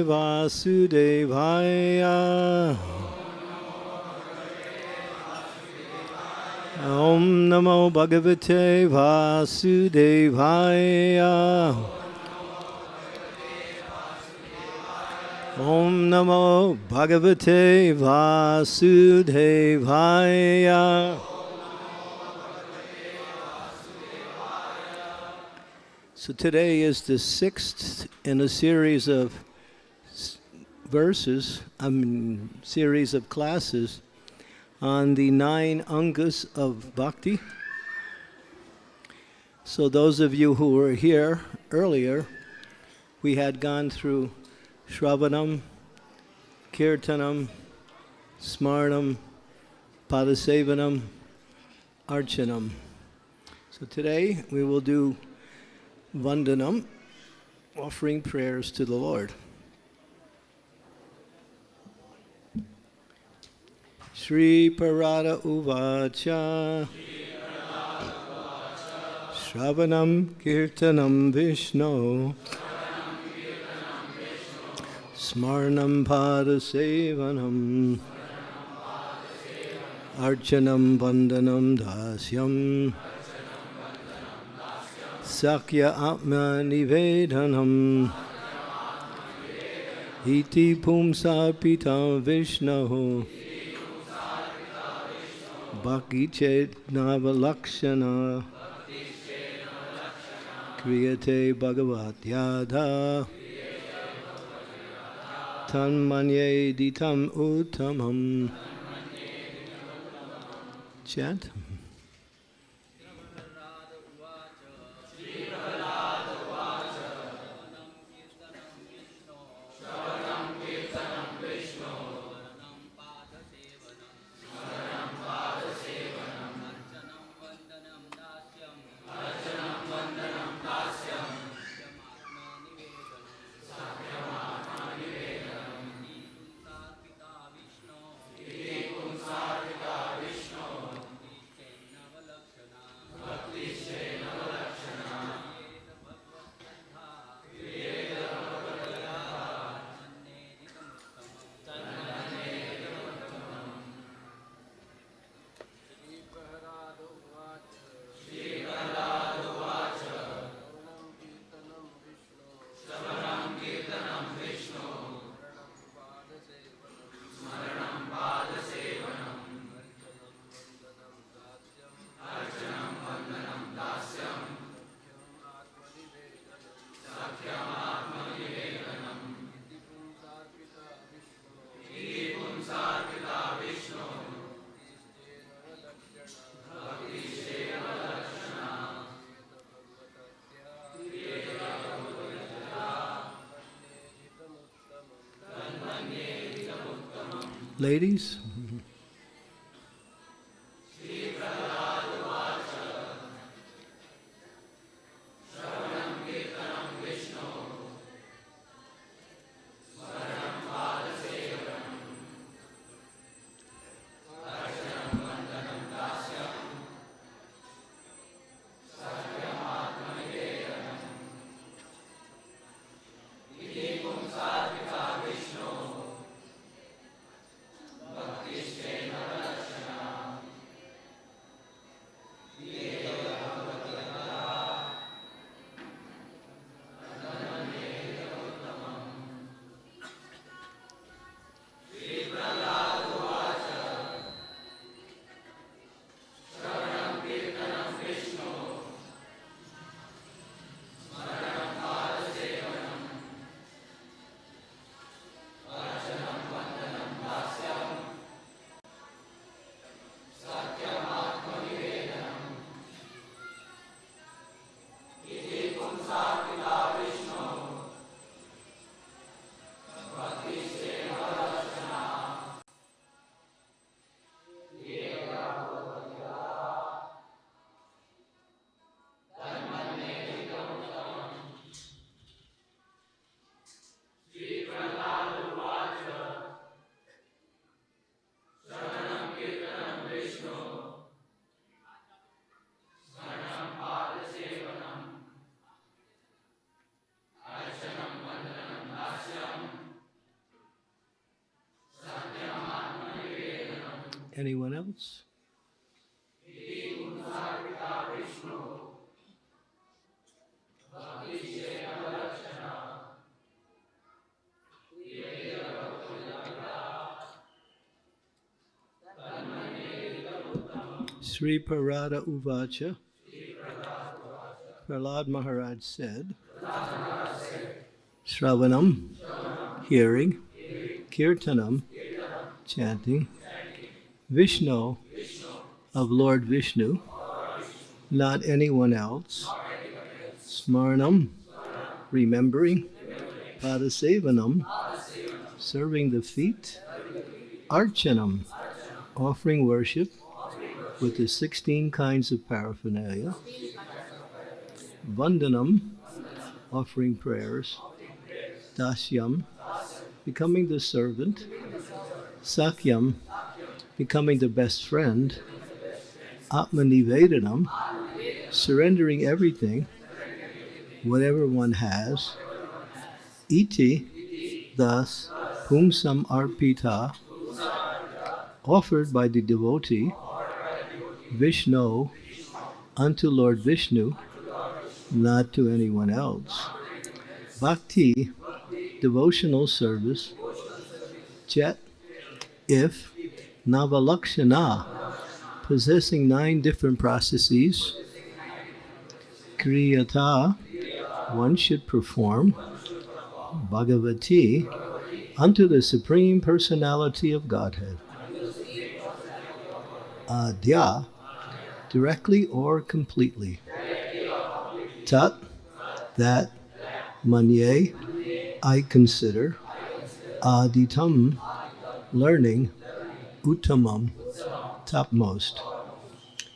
Vasudevaya. Om Namo Bhagavate Vasudevaya. Om Namo Bhagavate Vasudevaya. So today is the 6th in a series of series of classes on the 9 angas of Bhakti. So those of you who were here earlier, we had gone through Shravanam, Kirtanam, Smarnam, Padasevanam, Archanam. So today we will do Vandanam, offering prayers to the Lord. Shri Parada Uvacha Shravanam Kirtanam Vishnu Smarnam Padasevanam Archanam Vandanam Dasyam Sakya Atma Nivedanam Iti Pumsa Pita Vishnu Bhakti Chet Navalakshana Kriyate Bhagavat Yadha Tanmanye Ditam Uttamam. Chant. Ladies? Bhakti Anyone else? Sri Parada Uvacha, Prahlad Maharaj said, Shravanam, hearing, Kirtanam, chanting, Vishnu, of Lord Vishnu, not anyone else, Smarnam, remembering, Padasevanam, serving the feet, Archanam, offering worship with the 16 kinds of paraphernalia, Vandanam, offering prayers, Dasyam, becoming the servant, Sakyam, becoming the best friend, Atmanivedanam, surrendering everything, whatever one has, Iti, thus, Pumsam Arpita, offered by the devotee, Vishnu, unto Lord Vishnu, not to anyone else. Bhakti, devotional service, Chet, if, Navalakshana, possessing 9 different processes, Kriyata, one should perform, Bhagavati, unto the Supreme Personality of Godhead. Adya, directly or completely. Tat, that, manye, I consider, aditam, learning, uttamam, topmost.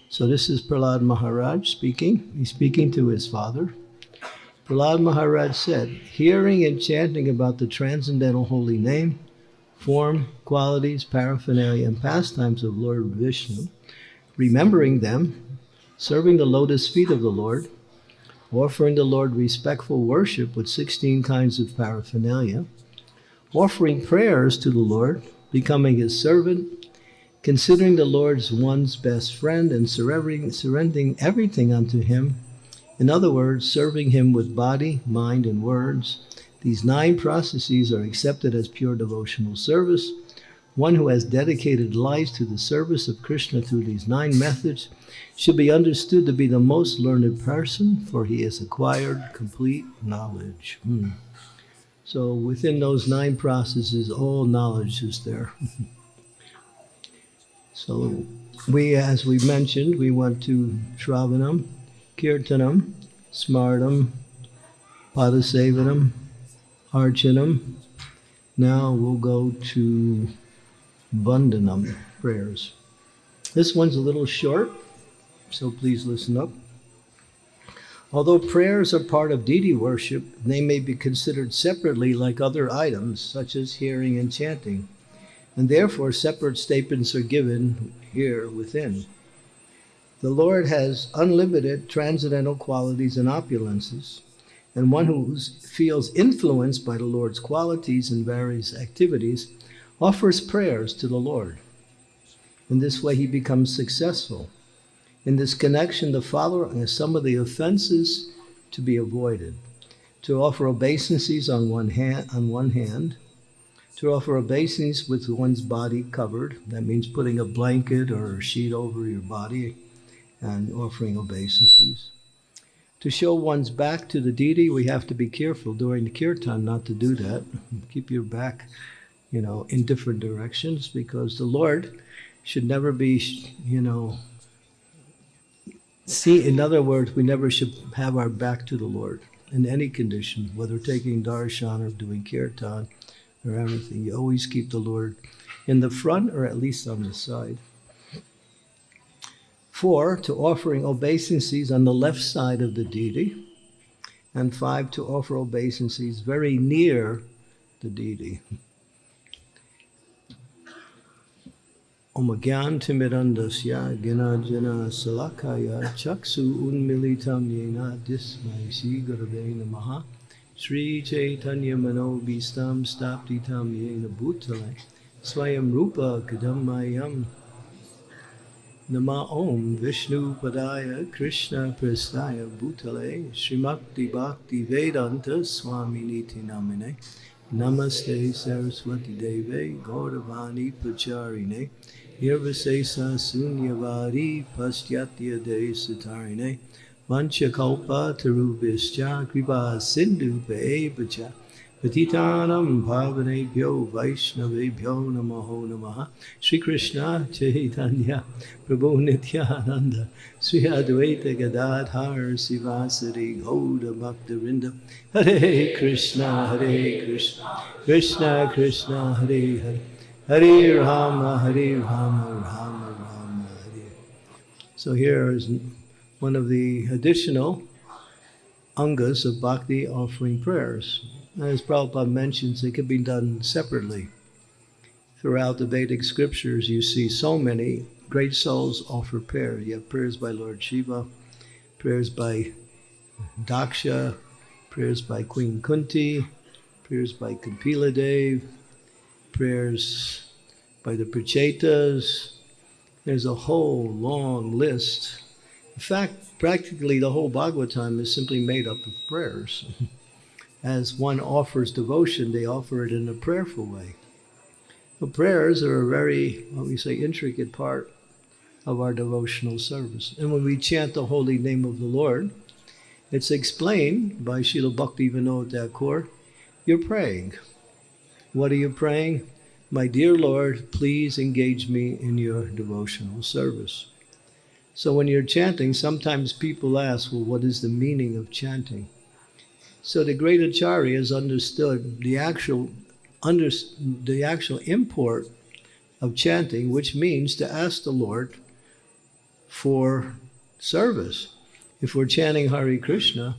So this is Prahlad Maharaj speaking. He's speaking to his father. Prahlad Maharaj said, hearing and chanting about the transcendental holy name, form, qualities, paraphernalia, and pastimes of Lord Vishnu, remembering them, serving the lotus feet of the Lord, offering the Lord respectful worship with 16 kinds of paraphernalia, offering prayers to the Lord, becoming his servant, considering the Lord as one's best friend and surrendering everything unto him, in other words, serving him with body, mind, and words. These 9 processes are accepted as pure devotional service. One who has dedicated lives to the service of Krishna through these 9 methods should be understood to be the most learned person, for he has acquired complete knowledge. So within those 9 processes, all knowledge is there. So we, as we mentioned, we went to Shravanam, Kirtanam, Smartam, Padasevanam, Archanam. Now we'll go to Vandanam, prayers. This one's a little short, so please listen up. Although prayers are part of deity worship, they may be considered separately like other items, such as hearing and chanting, and therefore separate statements are given here within. The Lord has unlimited transcendental qualities and opulences, and one who feels influenced by the Lord's qualities in various activities offers prayers to the Lord. In this way he becomes successful. In this connection, the following are some of the offenses to be avoided: to offer obeisances on one hand, to offer obeisance with one's body covered, that means putting a blanket or a sheet over your body and offering obeisances. To show one's back to the deity, we have to be careful during the kirtan not to do that. Keep your back, in different directions, because the Lord should never be, in other words, we never should have our back to the Lord in any condition, whether taking darshan or doing kirtan or anything. You always keep the Lord in the front or at least on the side. 4, to offering obeisances on the left side of the deity. And 5, to offer obeisances very near the deity. Om Gyan Timirandasya Ginajana Salakaya Chaksu Unmilitam Yena Dismai Shri Gurave Namaha Sri Chaitanya Mano Bhistam Staptitam Yena Bhutale Swayam Rupa Kadammayam Nama Om Vishnu Padaya Krishna Prestaya Bhutale Srimakti Bhakti Vedanta Swami Niti Namine Namaste Saraswati Deve Gauravani Pacharine Nirvasesa Sunyavari Pastyatya De Satarine Vanchakalpa Tarubhischa Kripa Sindhu Pevacha Patitanam Bhavanebhyo Vaishnavebhyo Namaho Namaha Shri Krishna Chaitanya Prabhu Nityananda Sri Advaita Gadadhar Sivasari Gauda Bhaktavinda Hare Krishna Krishna Krishna Hare Hare Hare Rama Rama Rama Hare. So here is one of the additional angas of bhakti offering prayers. As Prabhupada mentions, it can be done separately. Throughout the Vedic scriptures, you see so many great souls offer prayers. You have prayers by Lord Shiva, prayers by Daksha, prayers by Queen Kunti, prayers by Kapila Dev, prayers by the Prachetas. There's a whole long list. In fact, practically the whole Bhagavatam is simply made up of prayers. As one offers devotion, they offer it in a prayerful way. The prayers are a very, intricate part of our devotional service. And when we chant the holy name of the Lord, it's explained by Srila Bhakti Vinod Thakur, you're praying. What are you praying? My dear Lord, please engage me in your devotional service. So when you're chanting, sometimes people ask, well, what is the meaning of chanting? So the great acharyas understood the actual import of chanting, which means to ask the Lord for service. If we're chanting Hare Krishna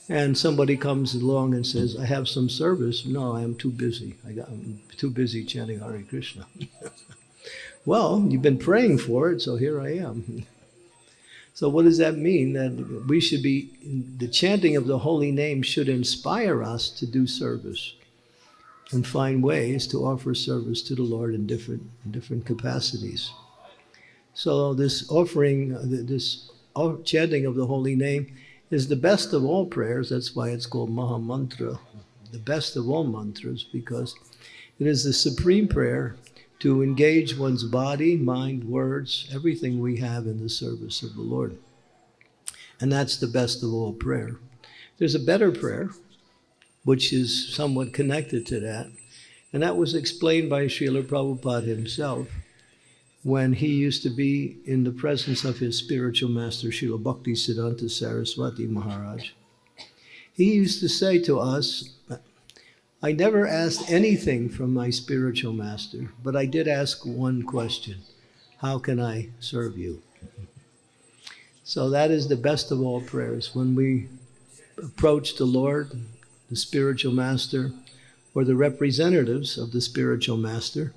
and somebody comes along and says, I have some service, no, I am too busy. I'm too busy chanting Hare Krishna. Well, you've been praying for it, so here I am. So what does that mean? That we should be, the chanting of the holy name should inspire us to do service and find ways to offer service to the Lord in different capacities. So this offering, this chanting of the holy name is the best of all prayers. That's why it's called Maha Mantra, the best of all mantras, because it is the supreme prayer to engage one's body, mind, words, everything we have in the service of the Lord. And that's the best of all prayer. There's a better prayer, which is somewhat connected to that, and that was explained by Srila Prabhupada himself when he used to be in the presence of his spiritual master, Srila Bhaktisiddhanta Saraswati Maharaj. He used to say to us, I never asked anything from my spiritual master, but I did ask one question. How can I serve you? So that is the best of all prayers. When we approach the Lord, the spiritual master, or the representatives of the spiritual master,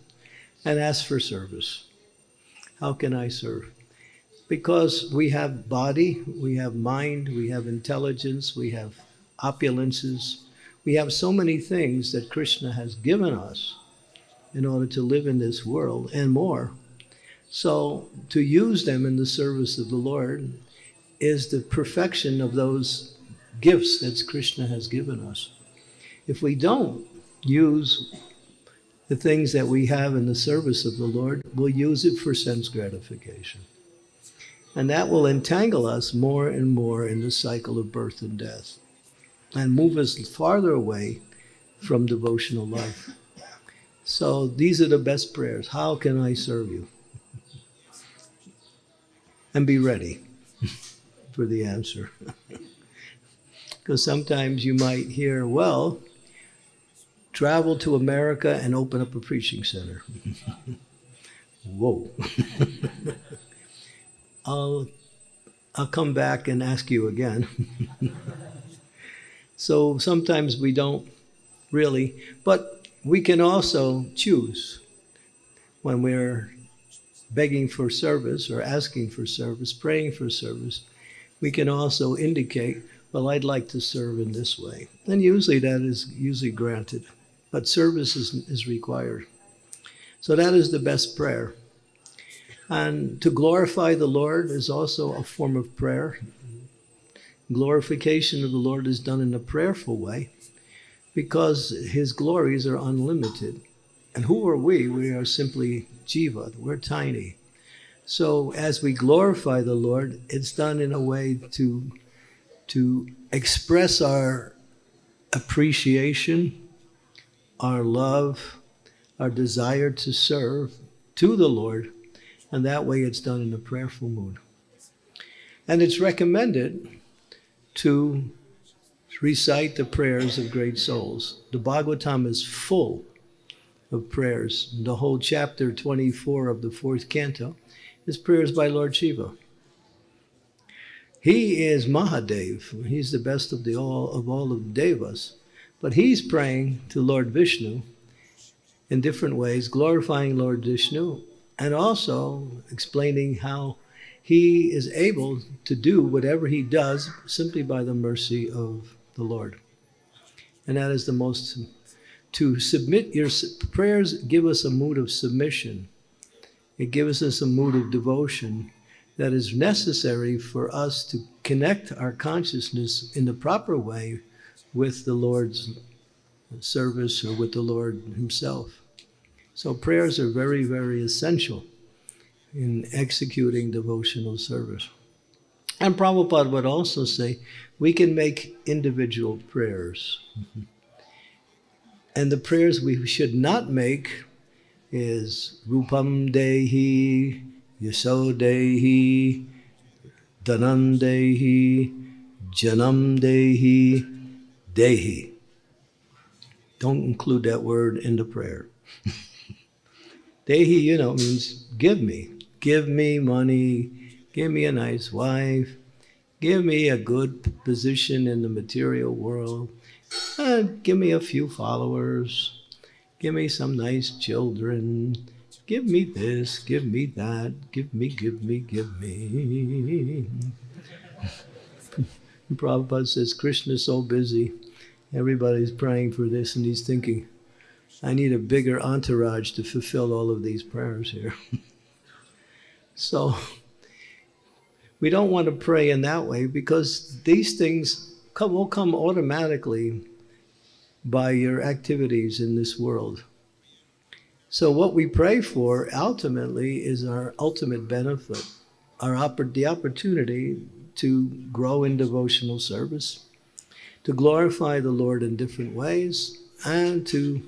and ask for service. How can I serve? Because we have body, we have mind, we have intelligence, we have opulences. We have so many things that Krishna has given us in order to live in this world and more. So to use them in the service of the Lord is the perfection of those gifts that Krishna has given us. If we don't use the things that we have in the service of the Lord, we'll use it for sense gratification. And that will entangle us more and more in the cycle of birth and death, and move us farther away from devotional life. So these are the best prayers. How can I serve you? And be ready for the answer. Because sometimes you might hear, well, travel to America and open up a preaching center. Whoa. I'll come back and ask you again. So sometimes we don't really, but we can also choose when we're begging for service or asking for service, praying for service. We can also indicate, well, I'd like to serve in this way. And usually that is granted, but service is required. So that is the best prayer. And to glorify the Lord is also a form of prayer. Glorification of the Lord is done in a prayerful way because His glories are unlimited. And who are we? We are simply jiva. We're tiny. So as we glorify the Lord, it's done in a way to express our appreciation, our love, our desire to serve to the Lord. And that way it's done in a prayerful mood. And it's recommended to recite the prayers of great souls. The Bhagavatam is full of prayers. The whole chapter 24 of the 4th canto is prayers by Lord Shiva. He is Mahadev. He's the best of all of the Devas. But he's praying to Lord Vishnu in different ways, glorifying Lord Vishnu, and also explaining how he is able to do whatever he does simply by the mercy of the Lord. And that is the most, to submit your prayers give us a mood of submission. It gives us a mood of devotion that is necessary for us to connect our consciousness in the proper way with the Lord's service or with the Lord Himself. So prayers are very, very essential in executing devotional service. And Prabhupada would also say, we can make individual prayers. And the prayers we should not make is Rupam Dehi, Yaso Dehi, Dhanam Dehi, Janam Dehi, Dehi. Don't include that word in the prayer. Dehi, means give me. Give me money, give me a nice wife, give me a good position in the material world, give me a few followers, give me some nice children, give me this, give me that, give me. Prabhupada says, Krishna's so busy, everybody's praying for this, and he's thinking, I need a bigger entourage to fulfill all of these prayers here. So we don't want to pray in that way because these things will come automatically by your activities in this world. So what we pray for ultimately is our ultimate benefit, the opportunity to grow in devotional service, to glorify the Lord in different ways, and to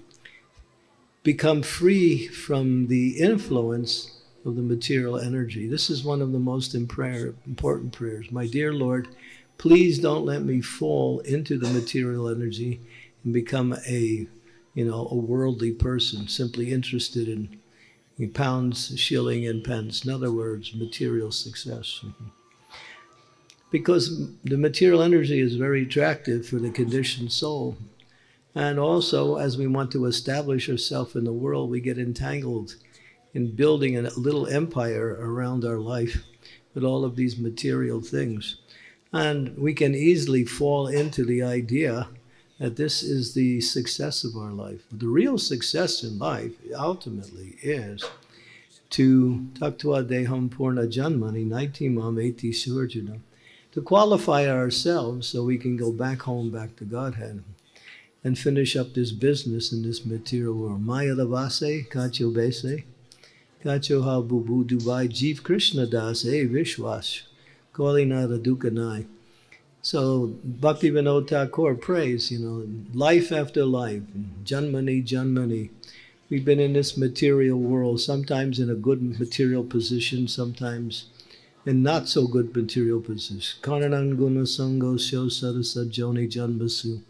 become free from the influence of the material energy. This is one of the most important prayers. My dear Lord, please don't let me fall into the material energy and become a worldly person, simply interested in pounds, shilling, and pence. In other words, material success. Because the material energy is very attractive for the conditioned soul. And also, as we want to establish ourselves in the world, we get entangled in building a little empire around our life with all of these material things. And we can easily fall into the idea that this is the success of our life. The real success in life ultimately is to taktva deham purna janmani naitimam eti surjana, to qualify ourselves so we can go back home, back to Godhead, and finish up this business in this material world. Maya lavase, kacho bese, kacho ha bubu dubai, jiv Krishna das, vishwas, kolinada dukanai. So Bhakti Vinod Thakur prays, life after life, janmani, janmani. We've been in this material world, sometimes in a good material position, sometimes in not so good material position. Karanang guna sango syo sarasa joni janmasu.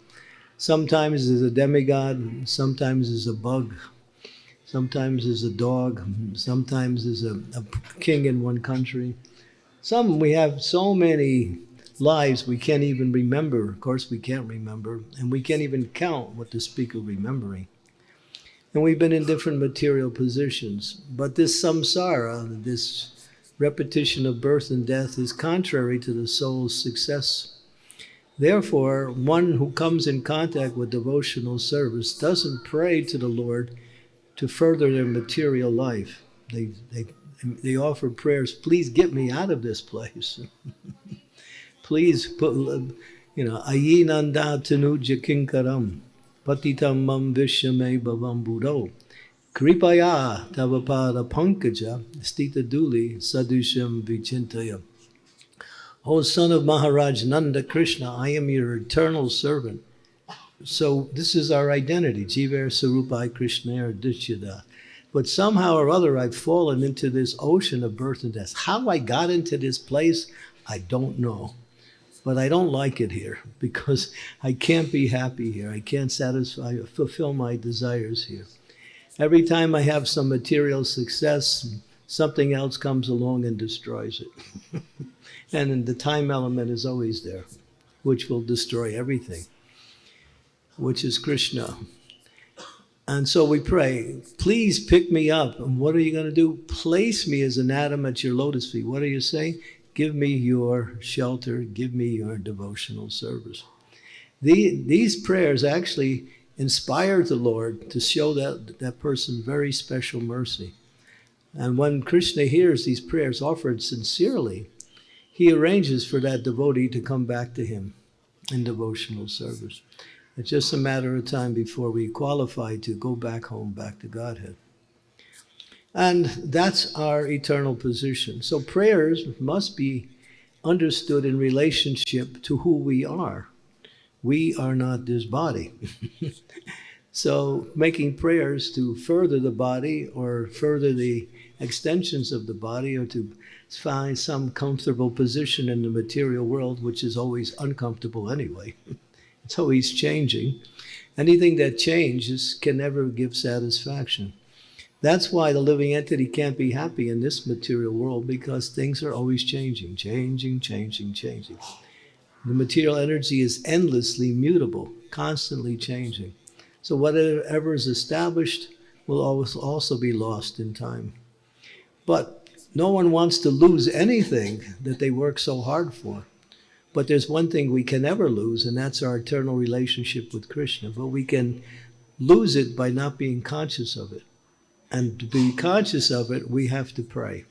Sometimes as a demigod, sometimes as a bug, sometimes as a dog, sometimes as a king in one country. We have so many lives we can't even remember. Of course we can't remember, and we can't even count what to speak of remembering. And we've been in different material positions. But this samsara, this repetition of birth and death, is contrary to the soul's success. Therefore, one who comes in contact with devotional service doesn't pray to the Lord to further their material life. They offer prayers, please get me out of this place. Please put, ayinanda tanuja kinkaram, patitam mam vishame bhavam buddho, kripaya tavapada pankaja, stita duli sadusham vichintaya. O son of Maharaj Nanda Krishna, I am your eternal servant. So this is our identity, Jivar Sarupai Krishna Dichyada. But somehow or other I've fallen into this ocean of birth and death. How I got into this place, I don't know. But I don't like it here because I can't be happy here. I can't fulfill my desires here. Every time I have some material success, something else comes along and destroys it. And the time element is always there, which will destroy everything, which is Krishna. And so we pray, please pick me up. And what are you going to do? Place me as an atom at your lotus feet. What are you saying? Give me your shelter. Give me your devotional service. These prayers actually inspire the Lord to show that person very special mercy. And when Krishna hears these prayers offered sincerely, he arranges for that devotee to come back to him in devotional service. It's just a matter of time before we qualify to go back home, back to Godhead. And that's our eternal position. So prayers must be understood in relationship to who we are. We are not this body. So making prayers to further the body or further the extensions of the body or to find some comfortable position in the material world, which is always uncomfortable anyway. It's always changing. Anything that changes can never give satisfaction. That's why the living entity can't be happy in this material world, because things are always changing. The material energy is endlessly mutable, constantly changing. So whatever is established will always also be lost in time. But no one wants to lose anything that they work so hard for. But there's one thing we can never lose, and that's our eternal relationship with Krishna. But we can lose it by not being conscious of it. And to be conscious of it, we have to pray.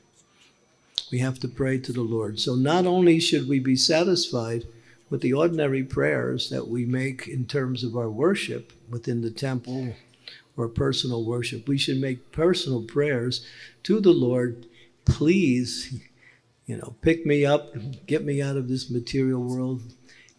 We have to pray to the Lord. So not only should we be satisfied with the ordinary prayers that we make in terms of our worship within the temple or personal worship, we should make personal prayers to the Lord. Please, pick me up, get me out of this material world,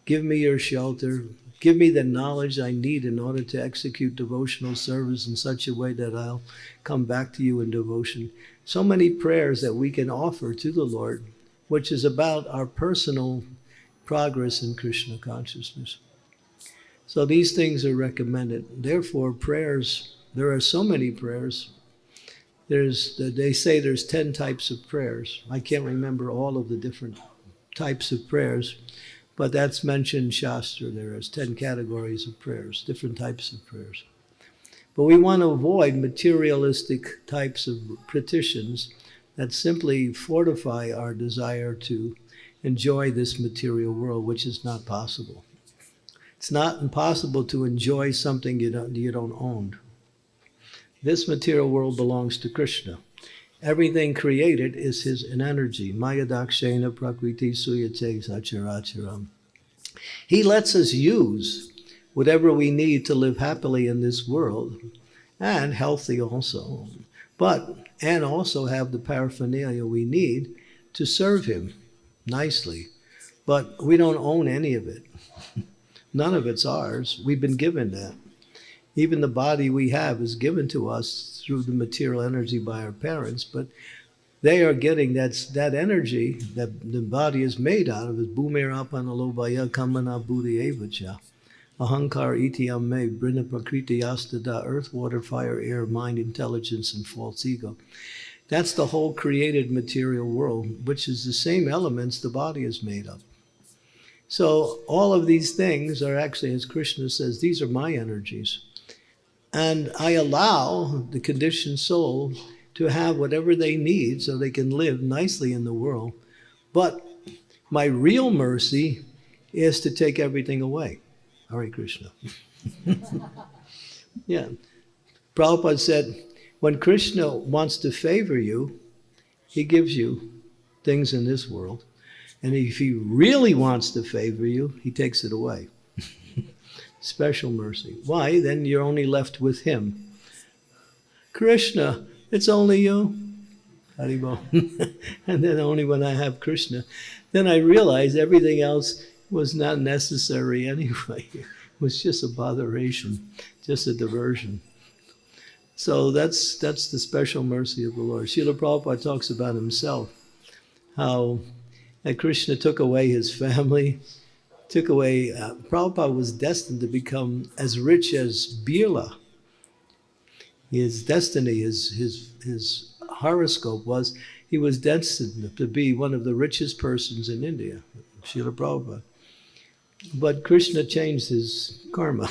give me your shelter, give me the knowledge I need in order to execute devotional service in such a way that I'll come back to you in devotion. So many prayers that we can offer to the Lord, which is about our personal progress in Krishna consciousness. So these things are recommended. Therefore, prayers, there are so many prayers. They say there's 10 types of prayers. I can't remember all of the different types of prayers, but that's mentioned in Shastra. There is 10 categories of prayers, different types of prayers. But we want to avoid materialistic types of petitions that simply fortify our desire to enjoy this material world, which is not possible. It's not impossible to enjoy something you don't own. This material world belongs to Krishna. Everything created is his in energy. Maya dakshena prakriti suyate sacharacharam. He lets us use whatever we need to live happily in this world, and healthy also, and also have the paraphernalia we need to serve him nicely. But we don't own any of it. None of it's ours. We've been given that. Even the body we have is given to us through the material energy by our parents, but they are getting that energy that the body is made out of is bhumir apanalobhaya kamana buddhi evacha. Ahankar iti amme brina prakriti yastada, earth, water, fire, air, mind, intelligence, and false ego. That's the whole created material world, which is the same elements the body is made of. So all of these things are actually, as Krishna says, these are my energies. And I allow the conditioned soul to have whatever they need so they can live nicely in the world. But my real mercy is to take everything away. Hare Krishna. Yeah. Prabhupada said, when Krishna wants to favor you, He gives you things in this world. And if he really wants to favor you, he takes it away. Special mercy. Why? Then you're only left with him. Krishna, it's only you. Haribol. And then only when I have Krishna, then I realize everything else was not necessary anyway. It was just a botheration, just a diversion. So that's the special mercy of the Lord. Srila Prabhupada talks about himself, how Krishna took away his family, took away, Prabhupada was destined to become as rich as Birla. His destiny, his horoscope was, he was destined to be one of the richest persons in India, Srila Prabhupada. But Krishna changed his karma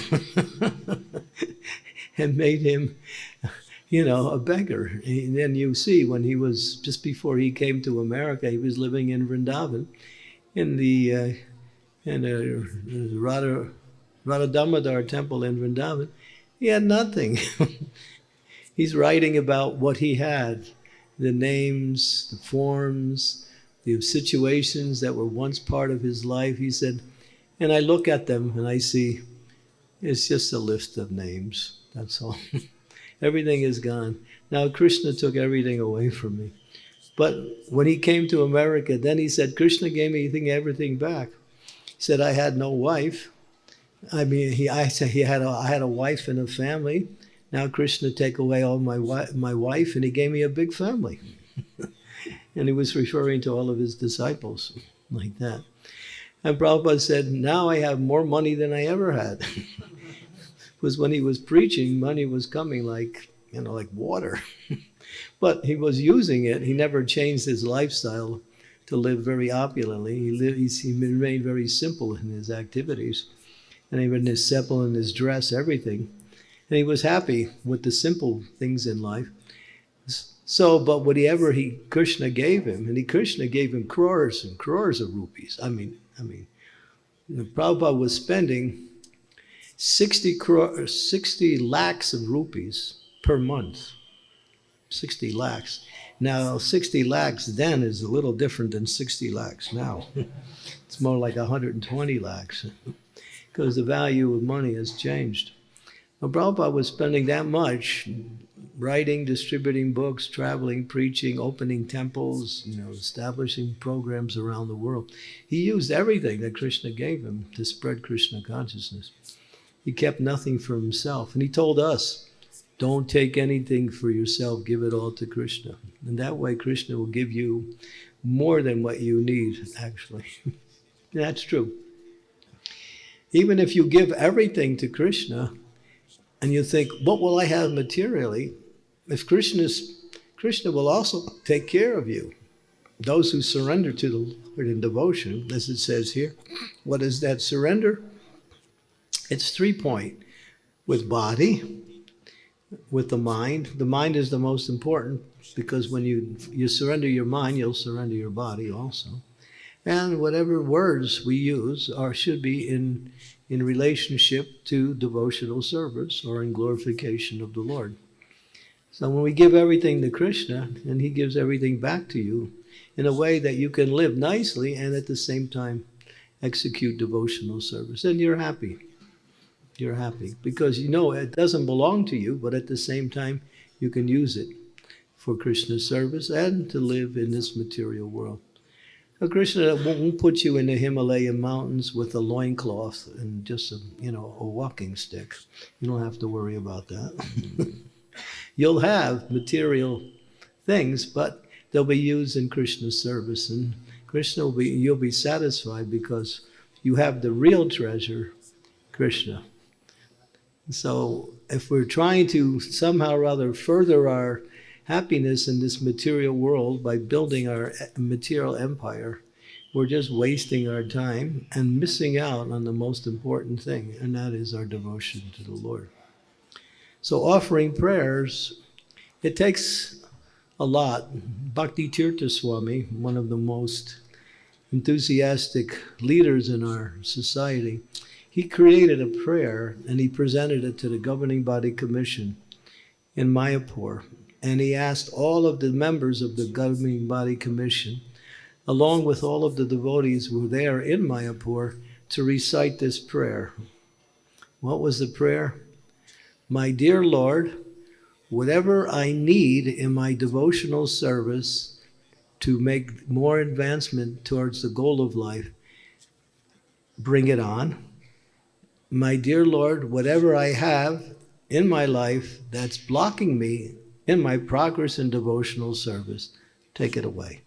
and made him, a beggar. And then you see, when he was, just before he came to America, he was living in Vrindavan, in the Radha Damodar temple in Vrindavan. He had nothing. He's writing about what he had, the names, the forms, the situations that were once part of his life. He said, and I look at them and I see, it's just a list of names, that's all. Everything is gone. Now Krishna took everything away from me. But when he came to America, then he said, Krishna gave me everything back. He said, I had no wife. I mean, I had a wife and a family. Now Krishna take away all my wife, and he gave me a big family. And he was referring to all of his disciples like that. And Prabhupada said, now I have more money than I ever had. Because when he was preaching, money was coming like water. But he was using it. He never changed his lifestyle to live very opulently. He remained very simple in his activities. And even his simple in his dress, everything. And he was happy with the simple things in life. So, but whatever Krishna gave him, and Krishna gave him crores and crores of rupees. I mean, Prabhupada was spending 60 lakhs of rupees per month. 60 lakhs. Now, 60 lakhs then is a little different than 60 lakhs now. It's more like 120 lakhs because the value of money has changed. Well, Prabhupada was spending that much writing, distributing books, traveling, preaching, opening temples, establishing programs around the world. He used everything that Krishna gave him to spread Krishna consciousness. He kept nothing for himself. And he told us, don't take anything for yourself, give it all to Krishna. And that way Krishna will give you more than what you need, actually. That's true. Even if you give everything to Krishna, and you think, what will I have materially? If Krishna will also take care of you. Those who surrender to the Lord in devotion, as it says here, what is that surrender? It's 3-point. With body, with the mind. The mind is the most important because when you surrender your mind, you'll surrender your body also. And whatever words we use should be in relationship to devotional service or in glorification of the Lord. So when we give everything to Krishna, and he gives everything back to you in a way that you can live nicely and at the same time execute devotional service, then you're happy. You're happy because it doesn't belong to you, but at the same time you can use it for Krishna's service and to live in this material world. Now, Krishna won't put you in the Himalayan mountains with a loincloth and just a walking stick. You don't have to worry about that. You'll have material things, but they'll be used in Krishna's service, and you'll be satisfied because you have the real treasure, Krishna. So if we're trying to somehow or other further our happiness in this material world by building our material empire, we're just wasting our time and missing out on the most important thing, and that is our devotion to the Lord. So offering prayers, it takes a lot. Bhakti Tirtha Swami, one of the most enthusiastic leaders in our society, he created a prayer and he presented it to the governing body commission in Mayapur. And he asked all of the members of the governing body commission, along with all of the devotees who were there in Mayapur, to recite this prayer. What was the prayer? My dear Lord, whatever I need in my devotional service to make more advancement towards the goal of life, bring it on. My dear Lord, whatever I have in my life that's blocking me in my progress in devotional service, take it away.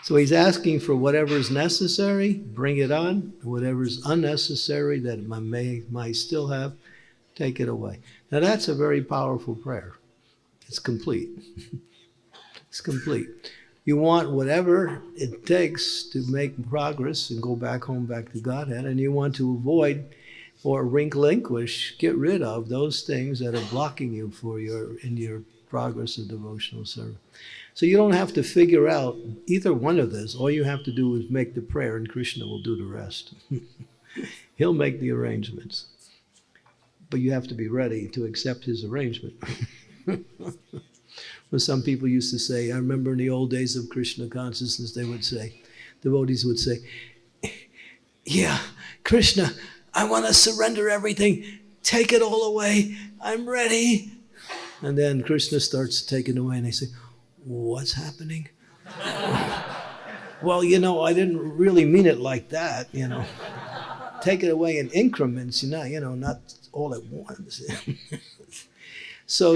So he's asking for whatever is necessary, bring it on. Whatever is unnecessary that I might still have, take it away. Now that's a very powerful prayer. It's complete. It's complete. You want whatever it takes to make progress and go back home, back to Godhead, and you want to avoid or relinquish, get rid of those things that are blocking you in your progress of devotional service. So you don't have to figure out either one of this. All you have to do is make the prayer and Krishna will do the rest. He'll make the arrangements. But you have to be ready to accept his arrangement. Well, some people used to say, I remember in the old days of Krishna consciousness, they would say, devotees would say, yeah, Krishna, I want to surrender everything. Take it all away. I'm ready. And then Krishna starts taking away and they say, what's happening? Well, I didn't really mean it like that, Take it away in increments, not all at once. So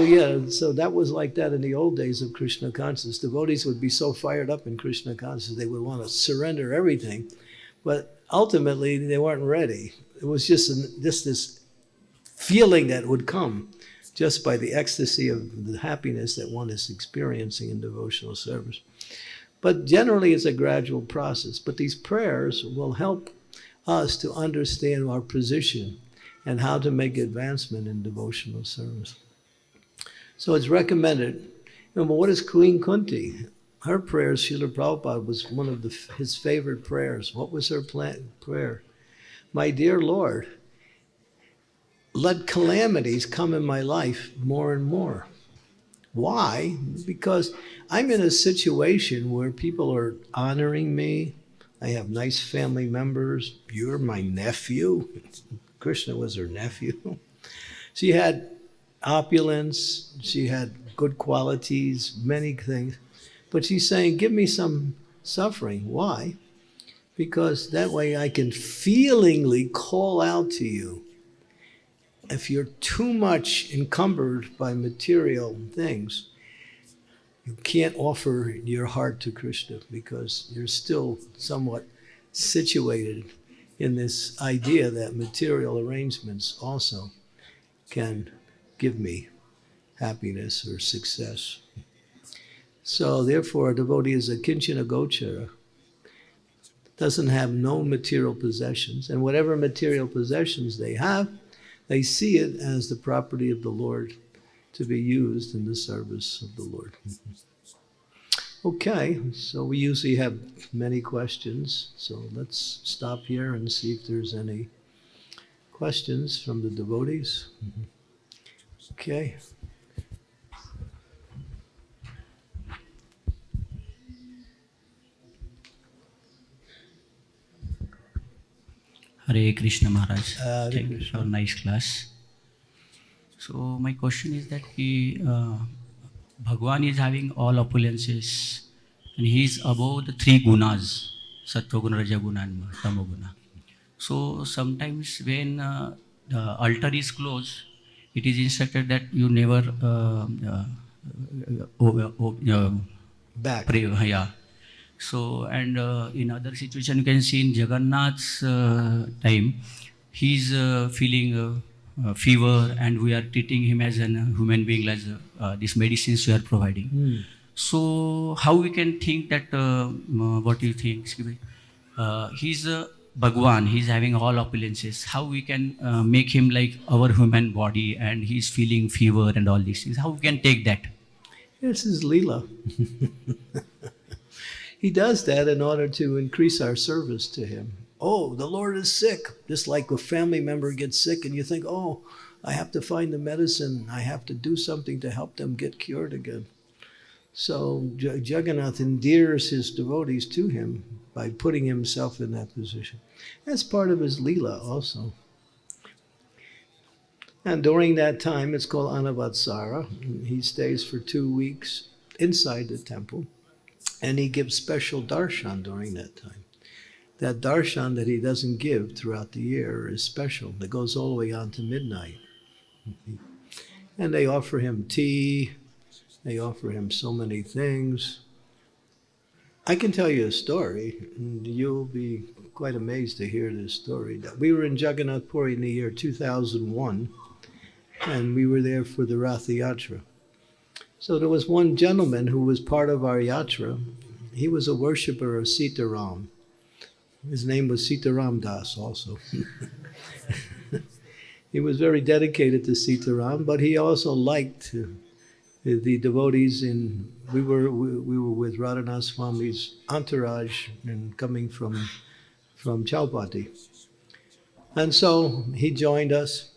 that was like that in the old days of Krishna consciousness. Devotees would be so fired up in Krishna consciousness, they would want to surrender everything. But ultimately, they weren't ready. It was just this feeling that would come just by the ecstasy of the happiness that one is experiencing in devotional service. But generally, it's a gradual process. But these prayers will help us to understand our position and how to make advancement in devotional service. So it's recommended. What is Queen Kunti? Her prayers, Srila Prabhupada, was one of his favorite prayers. What was her prayer? My dear Lord, let calamities come in my life more and more. Why? Because I'm in a situation where people are honoring me. I have nice family members. You're my nephew. Krishna was her nephew. She had opulence. She had good qualities, many things. But she's saying, give me some suffering. Why? Because that way I can feelingly call out to you. If you're too much encumbered by material things, you can't offer your heart to Krishna because you're still somewhat situated in this idea that material arrangements also can give me happiness or success. So therefore, a devotee is a kinchana gochara, doesn't have no material possessions, and whatever material possessions they have, they see it as the property of the Lord to be used in the service of the Lord. Okay, so we usually have many questions, so let's stop here and see if there's any questions from the devotees. Okay. Hare Krishna Maharaj. Thank you for a nice class. So my question is that Bhagwan is having all opulences and he is above the three gunas, Sattva Guna, Raja Guna and Tamo Guna. So sometimes when the altar is closed, it is instructed that you never Back. pray. Yeah. So, and in other situation, you can see in Jagannath's time, he's feeling fever and we are treating him as a human being, as these medicines we are providing. So, how we can think that, what do you think? He's Bhagwan, he's having all opulences. How we can make him like our human body and he's feeling fever and all these things? How we can take that? This is Leela. He does that in order to increase our service to him. Oh, the Lord is sick. Just like a family member gets sick and you think, oh, I have to find the medicine. I have to do something to help them get cured again. So Jagannath endears his devotees to him by putting himself in that position. That's part of his Leela also. And during that time, it's called Anavatsara. He stays for 2 weeks inside the temple, and he gives special darshan during that time. That darshan that he doesn't give throughout the year is special. It goes all the way on to midnight. And they offer him tea. They offer him so many things. I can tell you a story, and you'll be quite amazed to hear this story. We were in Jagannath Puri in the year 2001, and we were there for the Rath Yatra. So there was one gentleman who was part of our yatra. He was a worshipper of Sitaram. His name was Sitaram Das also. He was very dedicated to Sitaram, but he also liked the devotees we were with Radhanath Swami's entourage and coming from Chaupati. And so he joined us.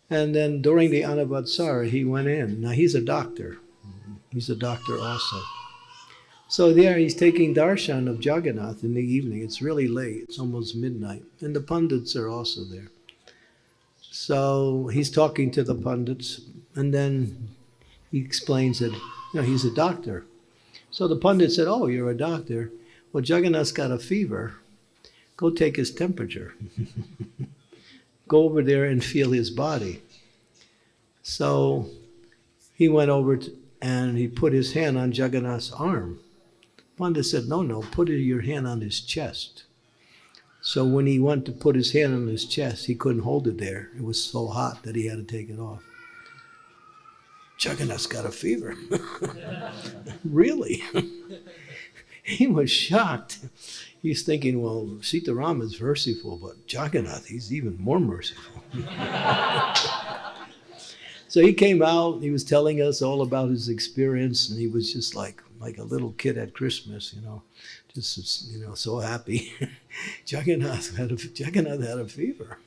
And then during the Anavatsara, he went in. Now he's a doctor. He's a doctor also. So there he's taking darshan of Jagannath in the evening. It's really late. It's almost midnight. And the pundits are also there. So he's talking to the pundits. And then he explains that he's a doctor. So the pundit said, oh, you're a doctor. Well, Jagannath's got a fever. Go take his temperature. Go over there and feel his body. So he went over and he put his hand on Jagannath's arm. Pandit said, no, put your hand on his chest. So when he went to put his hand on his chest, he couldn't hold it there. It was so hot that he had to take it off. Jagannath's got a fever. Really? He was shocked. He's thinking, well, Sitaram is merciful, but Jagannath, he's even more merciful. So he came out, he was telling us all about his experience, and he was just like a little kid at Christmas, just so happy. Jagannath had a fever.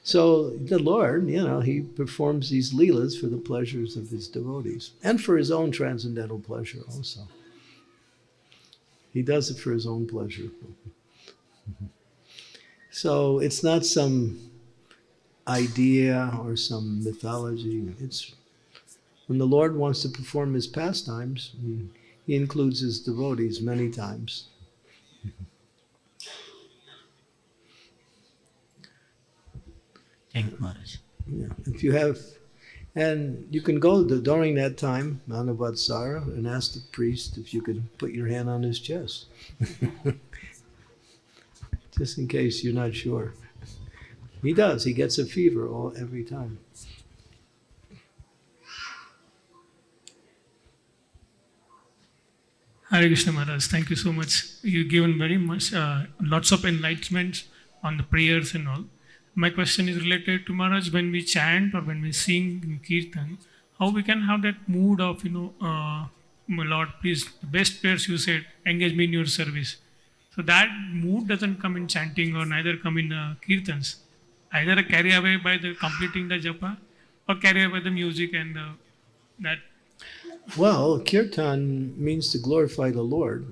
So the Lord, he performs these leelas for the pleasures of his devotees and for his own transcendental pleasure also. He does it for his own pleasure. So it's not some idea or some mythology. It's when the Lord wants to perform his pastimes, he includes his devotees many times. Thank you, Maharaj. Yeah. If you have, and you can go during that time, Anavatsara, and ask the priest if you could put your hand on his chest. Just in case you're not sure. He does. He gets a fever every time. Hare Krishna Maharaj, thank you so much. You've given very much, lots of enlightenment on the prayers and all. My question is related to Maharaj, when we chant or when we sing in kirtan, how we can have that mood of, my Lord, please, the best prayers you said, engage me in your service. So that mood doesn't come in chanting or neither come in kirtans. Either carry away by the completing the japa or carry away by the music and that. Well, kirtan means to glorify the Lord.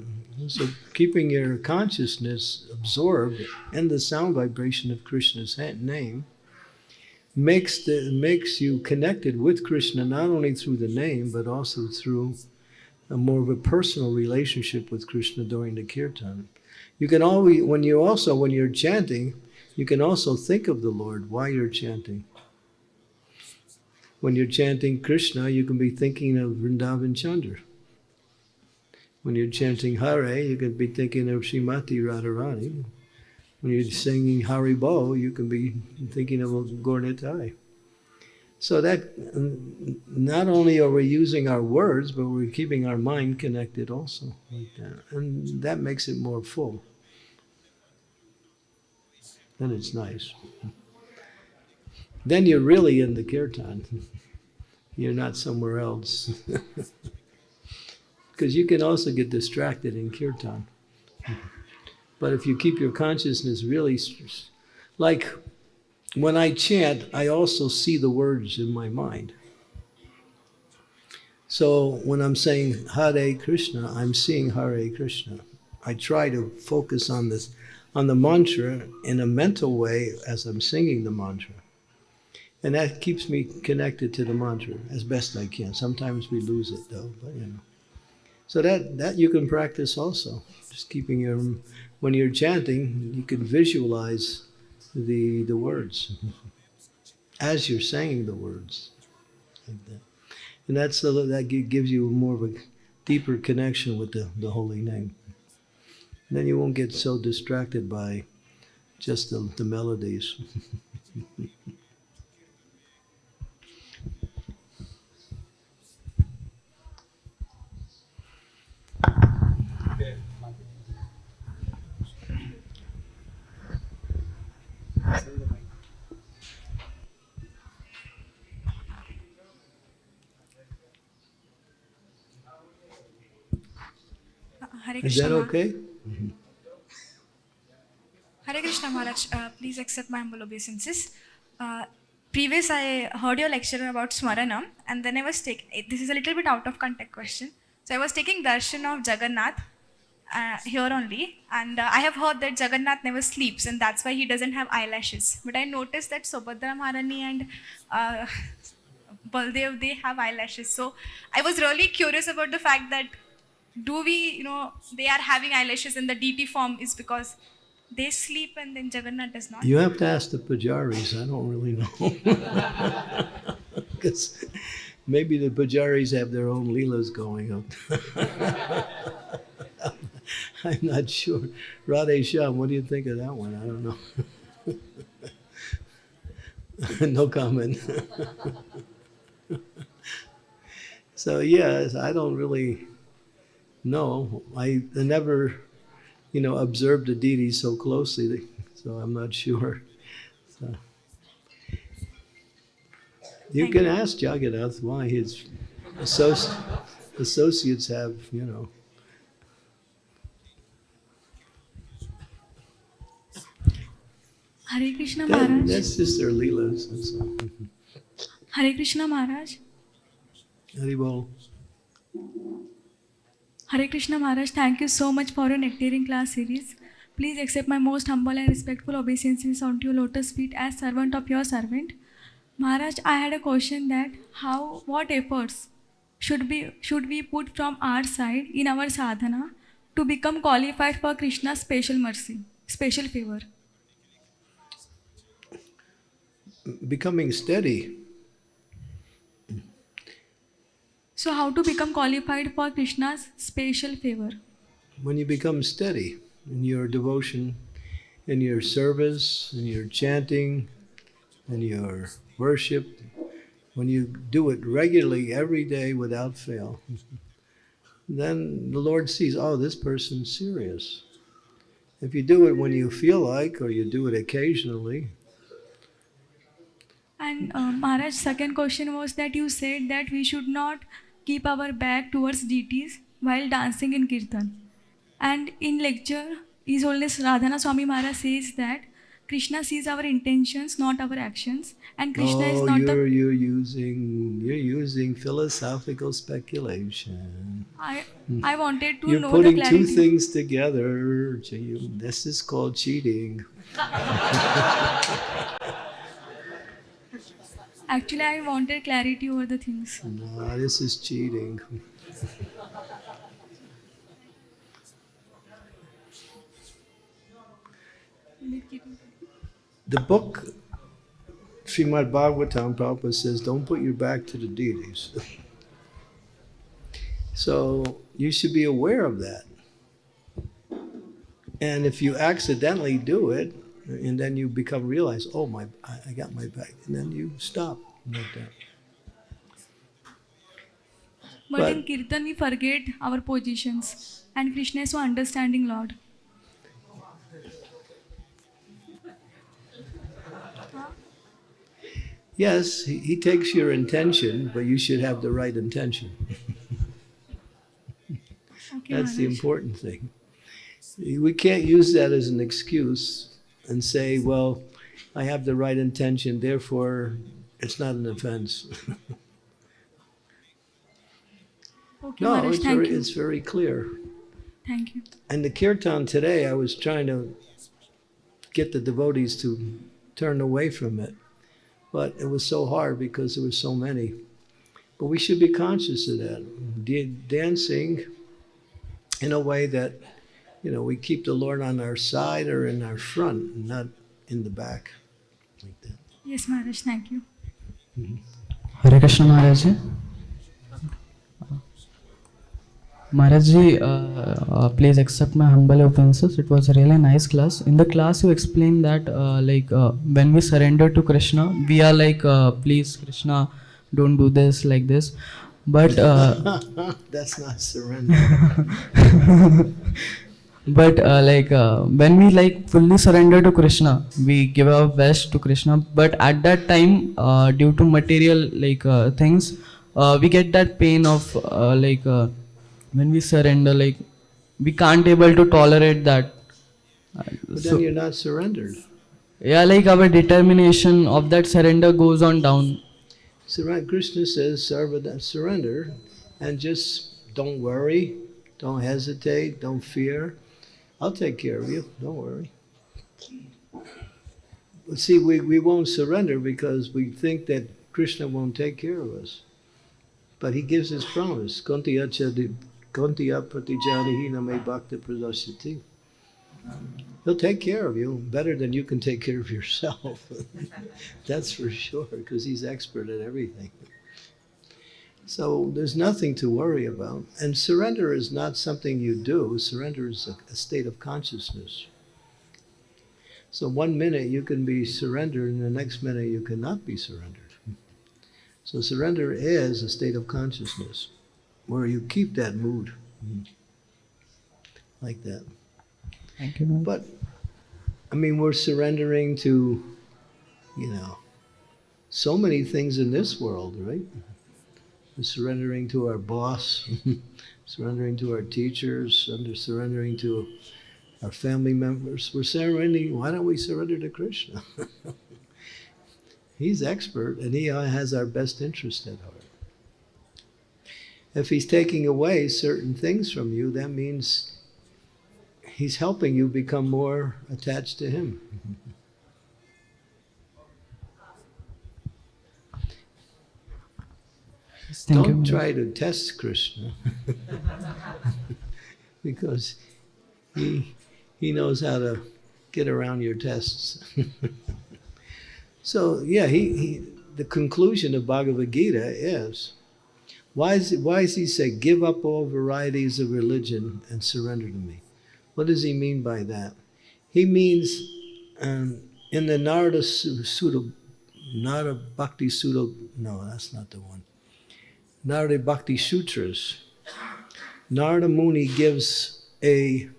So keeping your consciousness absorbed in the sound vibration of Krishna's name makes you connected with Krishna not only through the name but also through a more of a personal relationship with Krishna during the kirtan. You can always, when you're chanting, you can also think of the Lord while you're chanting. When you're chanting Krishna, you can be thinking of Vrindavan Chandra. When you're chanting Hare, you can be thinking of Srimati Radharani. When you're singing Haribo, you can be thinking of Gaur-Nitai. So that not only are we using our words, but we're keeping our mind connected also. Like that. And that makes it more full. Then it's nice. Then you're really in the kirtan. You're not somewhere else. Because you can also get distracted in kirtan. But if you keep your consciousness really, like when I chant, I also see the words in my mind. So when I'm saying Hare Krishna, I'm seeing Hare Krishna. I try to focus on this, on the mantra in a mental way as I'm singing the mantra. And that keeps me connected to the mantra as best I can. Sometimes we lose it though, but you know. So that you can practice also. Just keeping your, when you're chanting, you can visualize the words as you're saying the words. Like that. And that gives you more of a deeper connection with the holy name. And then you won't get so distracted by just the melodies. Hare Is Krishna. that okay? Hare Krishna Maharaj, please accept my humble obeisances. Previous I heard your lecture about Smaranam, and then I was taking, this is a little bit out of context question. So I was taking darshan of Jagannath here only, and I have heard that Jagannath never sleeps, and that's why he doesn't have eyelashes. But I noticed that Subhadra Maharani and Baldev, they have eyelashes. So I was really curious about the fact that do we, they are having eyelashes in the deity form is because they sleep and then Jagannath does not? You have to ask the pujaris. I don't really know. Because maybe the pujaris have their own leelas going on. I'm not sure. Radhe Shyam, what do you think of that one? I don't know. No comment. So yes, I don't really know. I never, observed the deities so closely, so I'm not sure. So, you can ask Jagannath why his associates have, Hare Krishna Maharaj. That's just their leelas. That's all. Hare Krishna Maharaj. Haribol. Hare Krishna Maharaj, thank you so much for your nectaring class series. Please accept my most humble and respectful obeisances onto your lotus feet as servant of your servant. Maharaj, I had a question that what efforts should we put from our side in our sadhana to become qualified for Krishna's special mercy, special favor? Becoming steady. So how to become qualified for Krishna's special favor? When you become steady in your devotion, in your service, in your chanting, in your worship, when you do it regularly every day without fail, then the Lord sees, oh, this person's serious. If you do it when you feel like, or you do it occasionally. And Maharaj, second question was that you said that we should not keep our back towards deities while dancing in kirtan. And in lecture, His Holiness Radhana Swami Maharaj says that Krishna sees our intentions, not our actions, and Krishna is not you're using philosophical speculation. I wanted to You're know putting the clarity. two things together. This is called cheating. Actually, I wanted clarity over the things. No, this is cheating. The book, Srimad Bhagavatam, Prabhupada says, don't put your back to the deities. So you should be aware of that. And if you accidentally do it, and then you realize, oh, I got my back, and then you stop like that. But in kirtan, we forget our positions, and Krishna is so understanding Lord. Yes, he takes your intention, but you should have the right intention. Okay, That's the Maharaj. important thing. We can't use that as an excuse and say, well, I have the right intention, therefore it's not an offense. Okay, No, Maharaj, thank you. it's very clear. Thank you. And the kirtan today, I was trying to get the devotees to turn away from it. But it was so hard because there were so many. But we should be conscious of that. Dancing in a way that, we keep the Lord on our side or in our front, not in the back. Like that. Yes, Maharaj, thank you. Hare Krishna Maharaj ji. Maharaj ji, please accept my humble offenses. It was a really nice class. In the class, you explained that when we surrender to Krishna, we are like, please Krishna, don't do this like this. But that's not surrender. But when we fully surrender to Krishna, we give our best to Krishna. But at that time, due to material things, we get that pain of when we surrender, we can't able to tolerate that. But then you're not surrendered. Yeah, our determination of that surrender goes on down. Krishna says, surrender, and just don't worry, don't hesitate, don't fear. I'll take care of you, don't worry. But see, we won't surrender because we think that Krishna won't take care of us. But he gives his promise. Kontiya pratijanihi name bhakti pradasyati. He'll take care of you better than you can take care of yourself. That's for sure, because he's expert at everything. So there's nothing to worry about. And surrender is not something you do. Surrender is a state of consciousness. So 1 minute you can be surrendered and the next minute you cannot be surrendered. So surrender is a state of consciousness where you keep that mood like that. Thank you. But, we're surrendering to, so many things in this world, right? We're surrendering to our boss, surrendering to our teachers, surrendering to our family members. We're surrendering, why don't we surrender to Krishna? He's expert and he has our best interest at heart. If he's taking away certain things from you, that means he's helping you become more attached to him. Don't try to test Krishna because he knows how to get around your tests. So yeah, the conclusion of Bhagavad Gita is, why does he say, give up all varieties of religion and surrender to me? What does he mean by that? He means in the Narada Bhakti Sutta, no, that's not the one. Narada Bhakti Sutras, Narada Muni gives a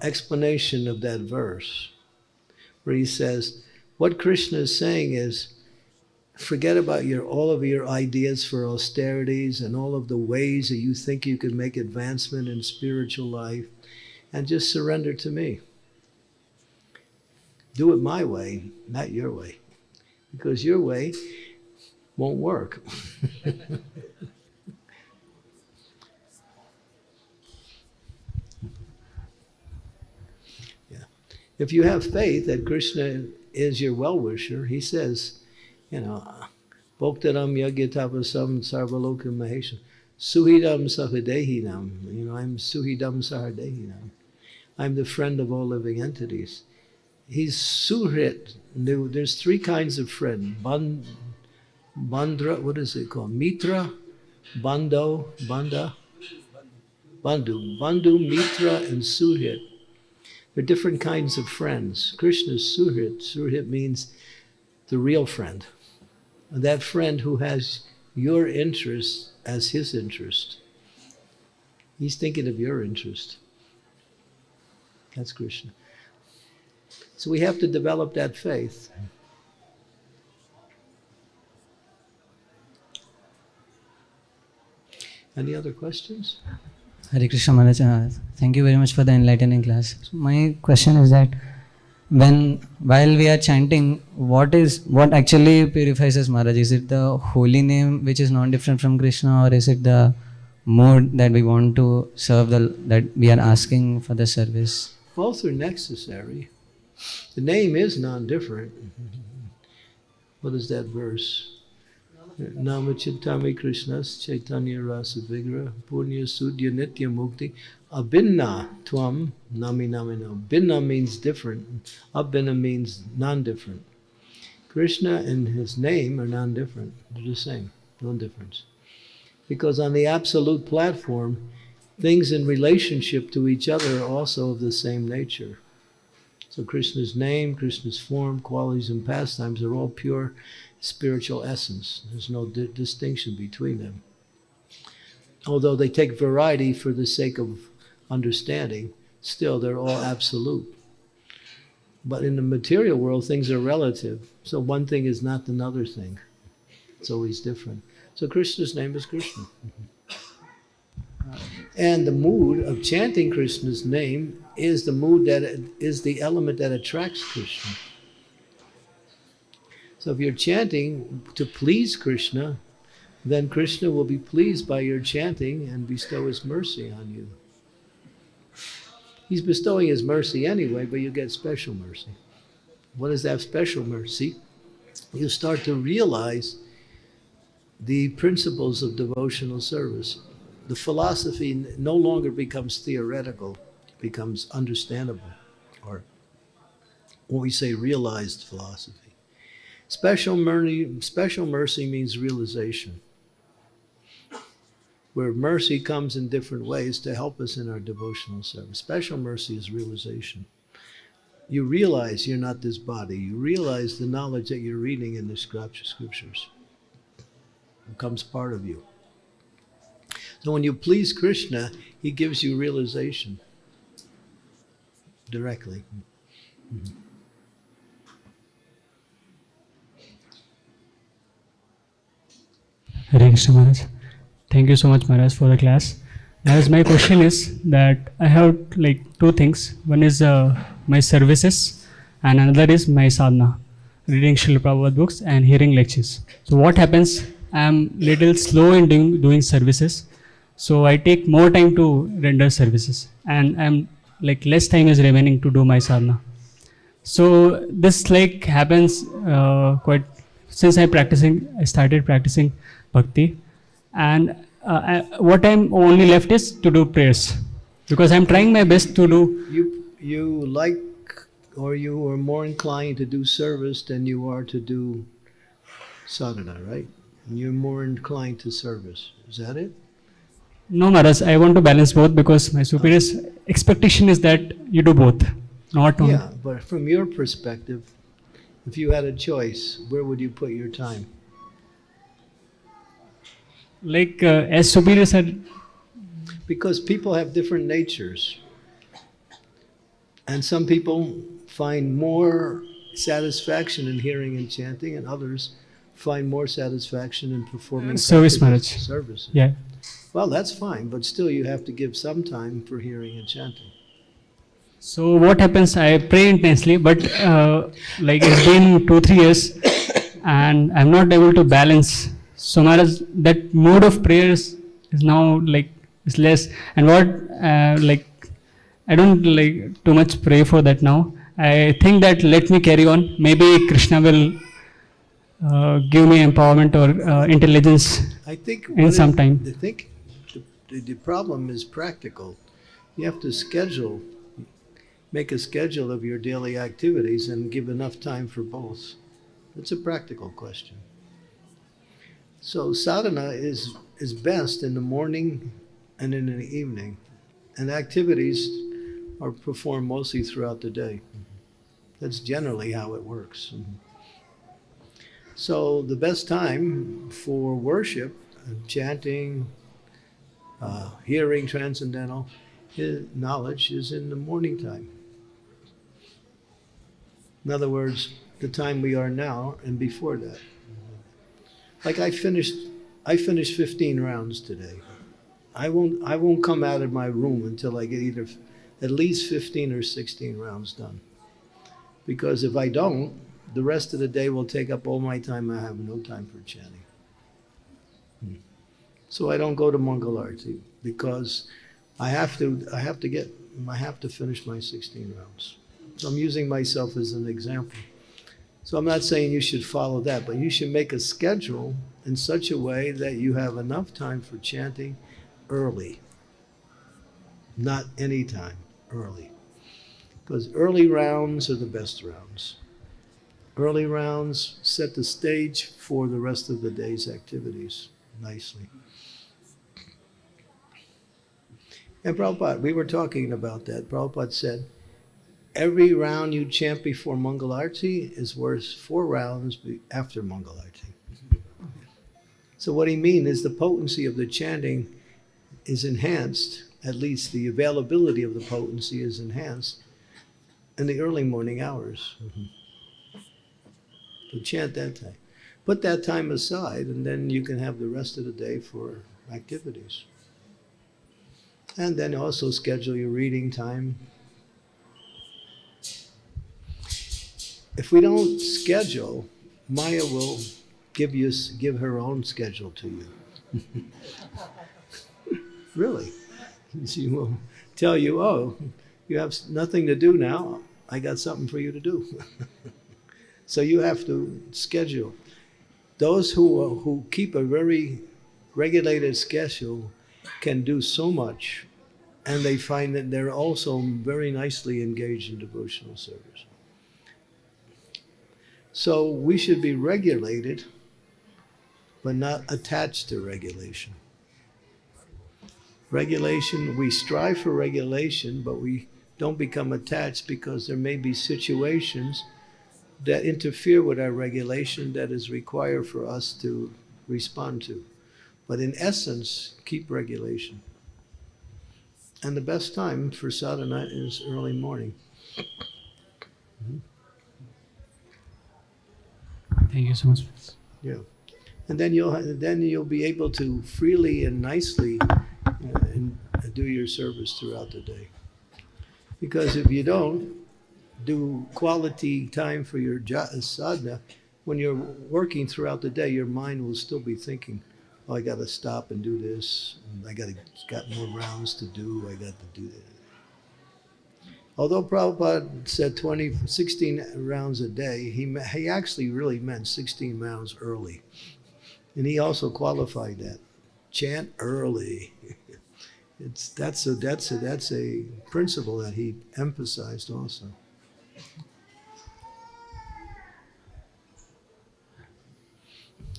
explanation of that verse where he says, what Krishna is saying is, forget about all of your ideas for austerities and all of the ways that you think you can make advancement in spiritual life, and just surrender to me. Do it my way, not your way, because your way won't work. Yeah. If you have faith that Krishna is your well-wisher, he says, Bhoktaram yagyatapasam sarvalokam mahesham suhidam sahadehinam. I'm suhidam sahadehinam. I'm the friend of all living entities. He's suhrit. There's 3 kinds of friend. Bandra, what is it called? Mitra, Bando, Banda, Bandhu, Mitra, and Suhrit. There are different kinds of friends. Krishna's Suhrit. Suhrit means the real friend. And that friend who has your interest as his interest. He's thinking of your interest. That's Krishna. So we have to develop that faith. Any other questions? Hare Krishna Maharaj, thank you very much for the enlightening class. So my question is that while we are chanting, what actually purifies us, Maharaj? Is it the holy name which is non-different from Krishna, or is it the mood that we want to serve, that we are asking for the service? Both are necessary. The name is non-different. What is that verse? Nama Chintami Krishnas Chaitanya Rasa Vigra Punya Sudya Nitya Mukti Abhinna Tvam Nami Namino. Binna means different. Abhinna means non-different. Krishna and his name are non-different. They're the same. No difference. Because on the absolute platform, things in relationship to each other are also of the same nature. So Krishna's name, Krishna's form, qualities and pastimes are all pure spiritual essence. There's no distinction between them. Although they take variety for the sake of understanding, still they're all absolute. But in the material world, things are relative. So one thing is not another thing. It's always different. So Krishna's name is Krishna. And the mood of chanting Krishna's name is the mood that is the element that attracts Krishna. So if you're chanting to please Krishna, then Krishna will be pleased by your chanting and bestow his mercy on you. He's bestowing his mercy anyway, but you get special mercy. What is that special mercy? You start to realize the principles of devotional service. The philosophy no longer becomes theoretical, it becomes understandable, or when we say realized philosophy. Special mercy means realization, where mercy comes in different ways to help us in our devotional service. Special mercy is realization. You realize you're not this body. You realize the knowledge that you're reading in the scriptures. It becomes part of you. So when you please Krishna, he gives you realization directly. Mm-hmm. Hare Krishna Maharaj. Thank you so much Maharaj for the class. As my question is that I have like two things. One is my services and another is my sadhana. Reading Srila Prabhupada books and hearing lectures. So what happens, I am little slow in doing services. So I take more time to render services and I'm like less time is remaining to do my sadhana. So this like happens quite since I started practicing Bhakti, and what I'm only left is to do prayers because I'm trying my best to do. You like, or you are more inclined to do service than you are to do sadhana, right? You're more inclined to service. Is that it? No, Maharaj, I want to balance both because my superior's expectation is that you do both, not only. Yeah, but from your perspective, if you had a choice, where would you put your time? Like as superior said. Because people have different natures. And some people find more satisfaction in hearing and chanting, and others find more satisfaction in performing Service, Maharaj. services. Yeah. Well, that's fine, but still you have to give some time for hearing and chanting. So what happens, I pray intensely, but like it's been 2-3 years and I'm not able to balance. So Maharaj, that mode of prayers is now like, is less. And what like, I don't like too much pray for that now. I think that let me carry on. Maybe Krishna will give me empowerment or intelligence I think in some time. I think the problem is practical. You have to make a schedule of your daily activities and give enough time for both. It's a practical question. So sadhana is best in the morning and in the evening, and activities are performed mostly throughout the day. That's generally how it works. So the best time for worship, chanting, hearing transcendental knowledge is in the morning time. In other words, the time we are now and before that. Like I finished 15 rounds today. I won't come out of my room until I get either at least 15 or 16 rounds done. Because if I don't, the rest of the day will take up all my time. I have no time for chanting. So I don't go to Mangal Arti because I have to finish my 16 rounds. So I'm using myself as an example. So I'm not saying you should follow that, but you should make a schedule in such a way that you have enough time for chanting early. Not any time, early. Because early rounds are the best rounds. Early rounds set the stage for the rest of the day's activities nicely. And Prabhupada, we were talking about that. Prabhupada said, every round you chant before Mangal Arti is worth 4 rounds after Mangal Arti. So what he means is the potency of the chanting is enhanced, at least the availability of the potency is enhanced in the early morning hours. So chant that time. Put that time aside and then you can have the rest of the day for activities. And then also schedule your reading time. If we don't schedule, Maya will give her own schedule to you. Really. She will tell you, oh, you have nothing to do now. I got something for you to do. So you have to schedule. Those who keep a very regulated schedule can do so much, and they find that they're also very nicely engaged in devotional service. So we should be regulated, but not attached to regulation. Regulation, we strive for regulation, but we don't become attached because there may be situations that interfere with our regulation that is required for us to respond to. But in essence, keep regulation. And the best time for sadhana is early morning. Thank you so much. Yeah. And then you'll be able to freely and nicely do your service throughout the day. Because if you don't do quality time for your sadhana, when you're working throughout the day, your mind will still be thinking, oh, I got to stop and do this. And got more rounds to do. I got to do that. Although Prabhupada said 16 rounds a day, he actually really meant 16 rounds early. And he also qualified that. Chant early. That's a principle that he emphasized also.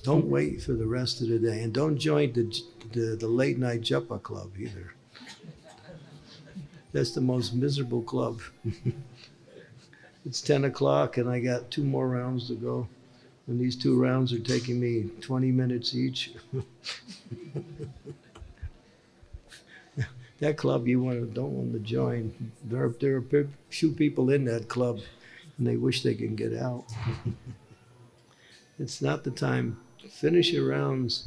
Don't wait for the rest of the day, and don't join the late night japa club either. That's the most miserable club. It's 10 o'clock and I got 2 more rounds to go, and these 2 rounds are taking me 20 minutes each. That club don't want to join. There are a few people in that club, and they wish they can get out. It's not the time. Finish your rounds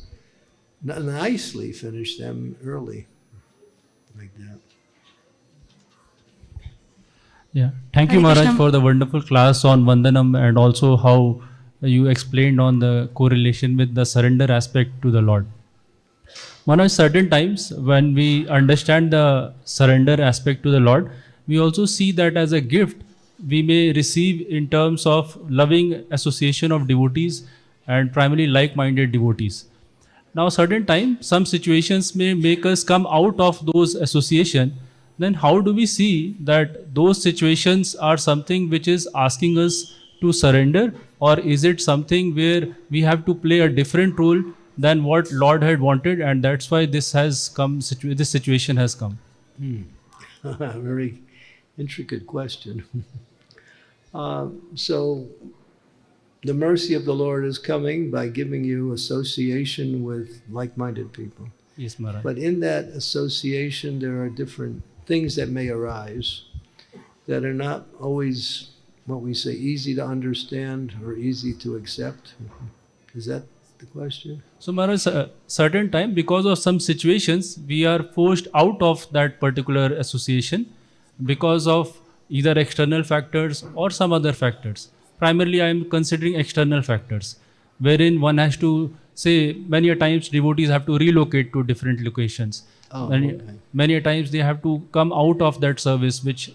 nicely. Finish them early, like that. Yeah, thank you, Hare Maharaj, Krishna. for the wonderful class on Vandanam and also how you explained on the correlation with the surrender aspect to the Lord. Maharaj, certain times when we understand the surrender aspect to the Lord, we also see that as a gift we may receive in terms of loving association of devotees and primarily like-minded devotees. Now, certain times, some situations may make us come out of those association. Then how do we see that those situations are something which is asking us to surrender, or is it something where we have to play a different role than what Lord had wanted, and that's why this has come. This situation has come. Very intricate question. So the mercy of the Lord is coming by giving you association with like-minded people. Yes, Maharaj. But in that association, there are different things that may arise that are not always, what we say, easy to understand or easy to accept. Is that the question? So, Maharaj, certain time, because of some situations, we are forced out of that particular association because of either external factors or some other factors. Primarily, I am considering external factors, wherein one has to say many a times devotees have to relocate to different locations. Many a times they have to come out of that service, which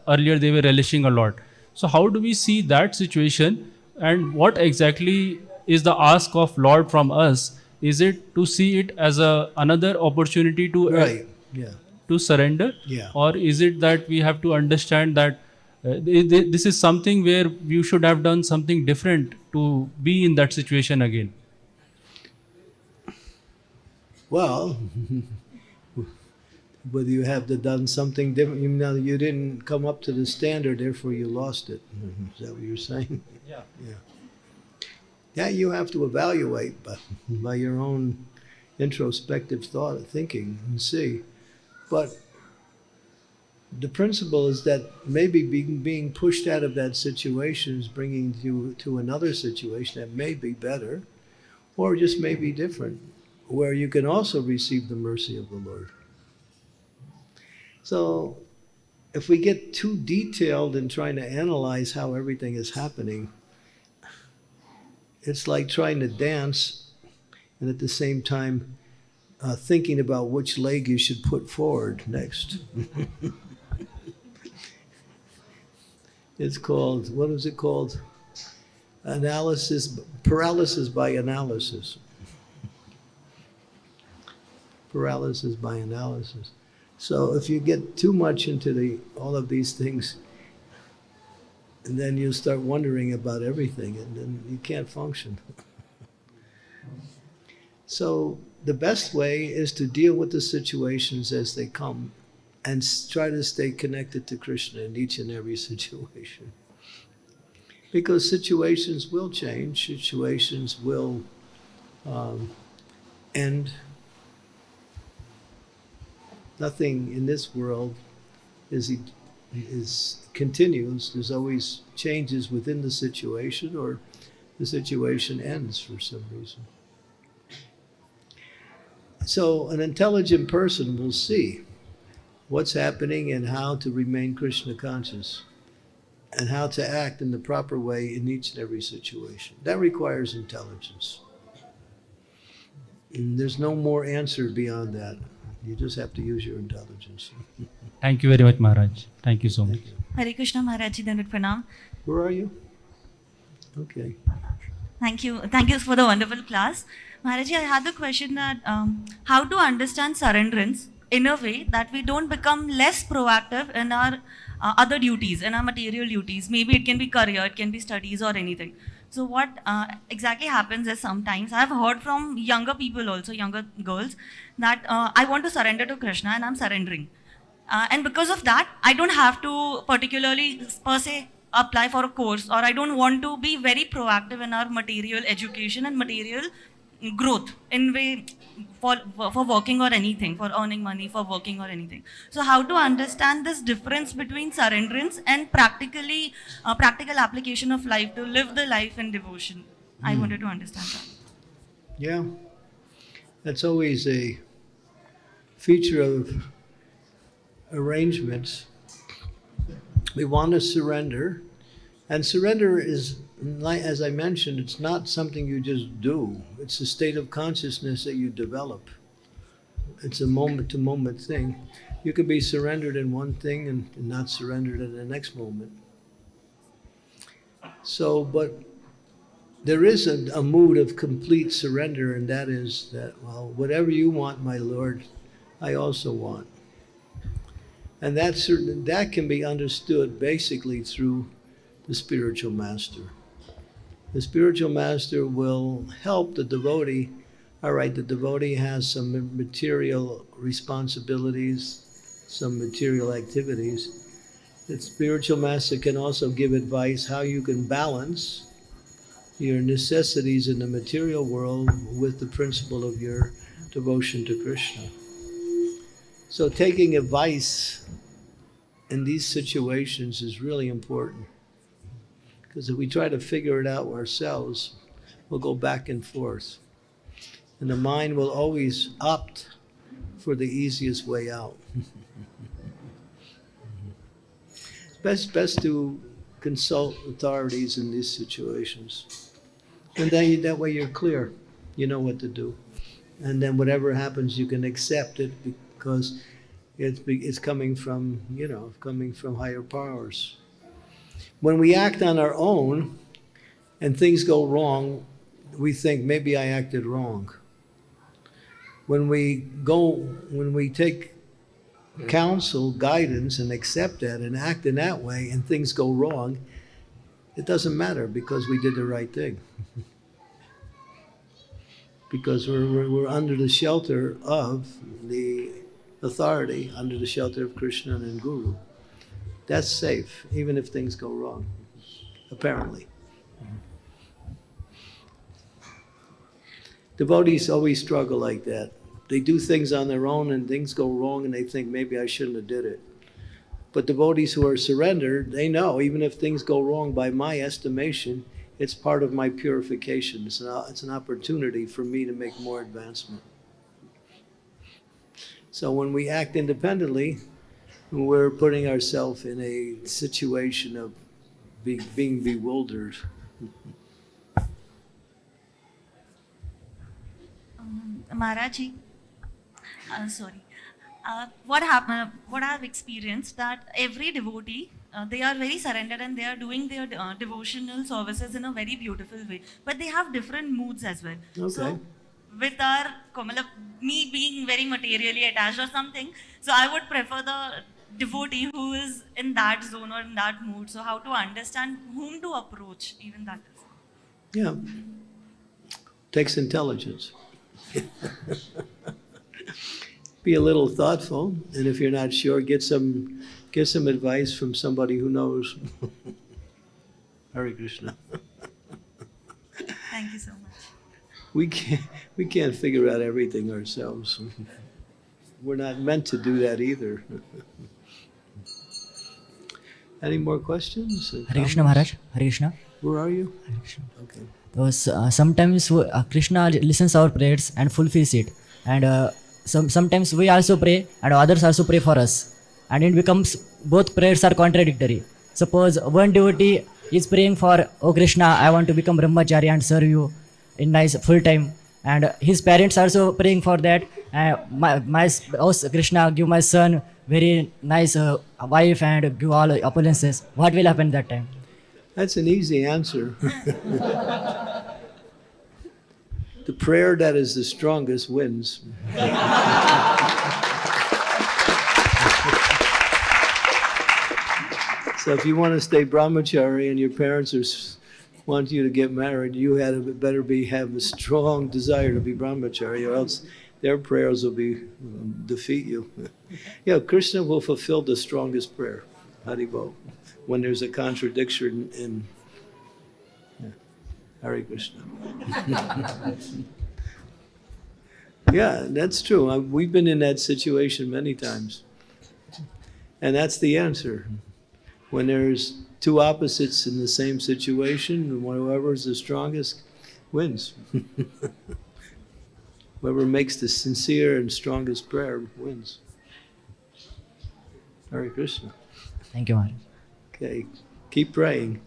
earlier they were relishing a lot. So how do we see that situation, and what exactly is the ask of Lord from us? Is it to see it as another opportunity to Right. Yeah. to surrender, Yeah. or is it that we have to understand that this is something where you should have done something different to be in that situation again? Well, whether you have to done something different, you know, you didn't come up to the standard, therefore you lost it. Is that what you're saying? Yeah. Yeah. Yeah, you have to evaluate by your own introspective thought, thinking, and see. But the principle is that maybe being pushed out of that situation is bringing you to another situation that may be better, or just may be different, where you can also receive the mercy of the Lord. So if we get too detailed in trying to analyze how everything is happening, it's like trying to dance and at the same time thinking about which leg you should put forward next. It's called, what is it called? Paralysis by analysis. Paralysis by analysis. So if you get too much into all of these things, and then you start wondering about everything, and then you can't function. So the best way is to deal with the situations as they come and try to stay connected to Krishna in each and every situation. Because situations will change, situations will end. Nothing in this world is continuous. There's always changes within the situation, or the situation ends for some reason. So an intelligent person will see what's happening and how to remain Krishna conscious and how to act in the proper way in each and every situation. That requires intelligence. And there's no more answer beyond that. You just have to use your intelligence. Thank you very much, Maharaj. Thank you so much. HareKrishna Maharaj, Dandavat Pranam. Where are you? Okay. Thank you. Thank you for the wonderful class. Maharaj, I had the question that how to understand surrenderance in a way that we don't become less proactive in our other duties, in our material duties. Maybe it can be career, it can be studies or anything. So what exactly happens is sometimes I've heard from younger people also, younger girls, that I want to surrender to Krishna and I'm surrendering. And because of that, I don't have to particularly per se apply for a course, or I don't want to be very proactive in our material education and material growth in way for working or anything, for earning money, for working or anything. So how to understand this difference between surrenderance and practical application of life to live the life in devotion? I wanted to understand that. Yeah. That's always a feature of arrangements. We want to surrender, and surrender is, as I mentioned, it's not something you just do. It's a state of consciousness that you develop. It's a moment-to-moment thing. You can be surrendered in one thing and not surrendered in the next moment. So, but there is a mood of complete surrender, and that is that, well, whatever you want, my Lord, I also want. And that can be understood basically through the spiritual master. The spiritual master will help the devotee. All right, the devotee has some material responsibilities, some material activities. The spiritual master can also give advice how you can balance your necessities in the material world with the principle of your devotion to Krishna. So taking advice in these situations is really important, because if we try to figure it out ourselves, we'll go back and forth. And the mind will always opt for the easiest way out. best to consult authorities in these situations. And then that way you're clear. You know what to do. And then whatever happens, you can accept it because it's coming from, coming from higher powers. When we act on our own and things go wrong, we think maybe I acted wrong. When we take counsel, guidance, and accept that and act in that way and things go wrong, it doesn't matter because we did the right thing. Because we're under the shelter of the authority, under the shelter of Krishna and Guru. That's safe, even if things go wrong, apparently. Devotees always struggle like that. They do things on their own and things go wrong and they think maybe I shouldn't have did it. But devotees who are surrendered, they know even if things go wrong by my estimation, it's part of my purification. It's an opportunity for me to make more advancement. So when we act independently, we're putting ourselves in a situation of being bewildered. Maharaji, what I've experienced that every devotee, they are very surrendered and they are doing their devotional services in a very beautiful way. But they have different moods as well. Okay. So with me being very materially attached or something, so I would prefer the devotee who is in that zone or in that mood. So how to understand whom to approach, even that is. Yeah. Takes intelligence. Be a little thoughtful, and if you're not sure, get some advice from somebody who knows. Hare Krishna. Thank you so much. We can't figure out everything ourselves. We're not meant to do that either. Any more questions? Hare Krishna Maharaj. Hare Krishna. Where are you? Hare Krishna. Okay. Sometimes Krishna listens our prayers and fulfills it, and sometimes we also pray and others also pray for us, and it becomes both prayers are contradictory. Suppose one devotee is praying for, "Oh Krishna, I want to become brahmachari and serve you in nice full time," and his parents also praying for that. Oh Krishna, give my son very nice wife and give all opulences. What will happen that time? That's an easy answer. The prayer that is the strongest wins. So if you want to stay brahmachari and your parents want you to get married, you better have a strong desire to be brahmachari, or else their prayers will defeat you. Yeah, Krishna will fulfill the strongest prayer. Haribol. When there's a contradiction in Hare Krishna. Yeah, that's true. We've been in that situation many times. And that's the answer. When there's two opposites in the same situation, whoever is the strongest wins. Whoever makes the sincere and strongest prayer wins. Hare Krishna. Thank you, Maharaj. Okay, keep praying.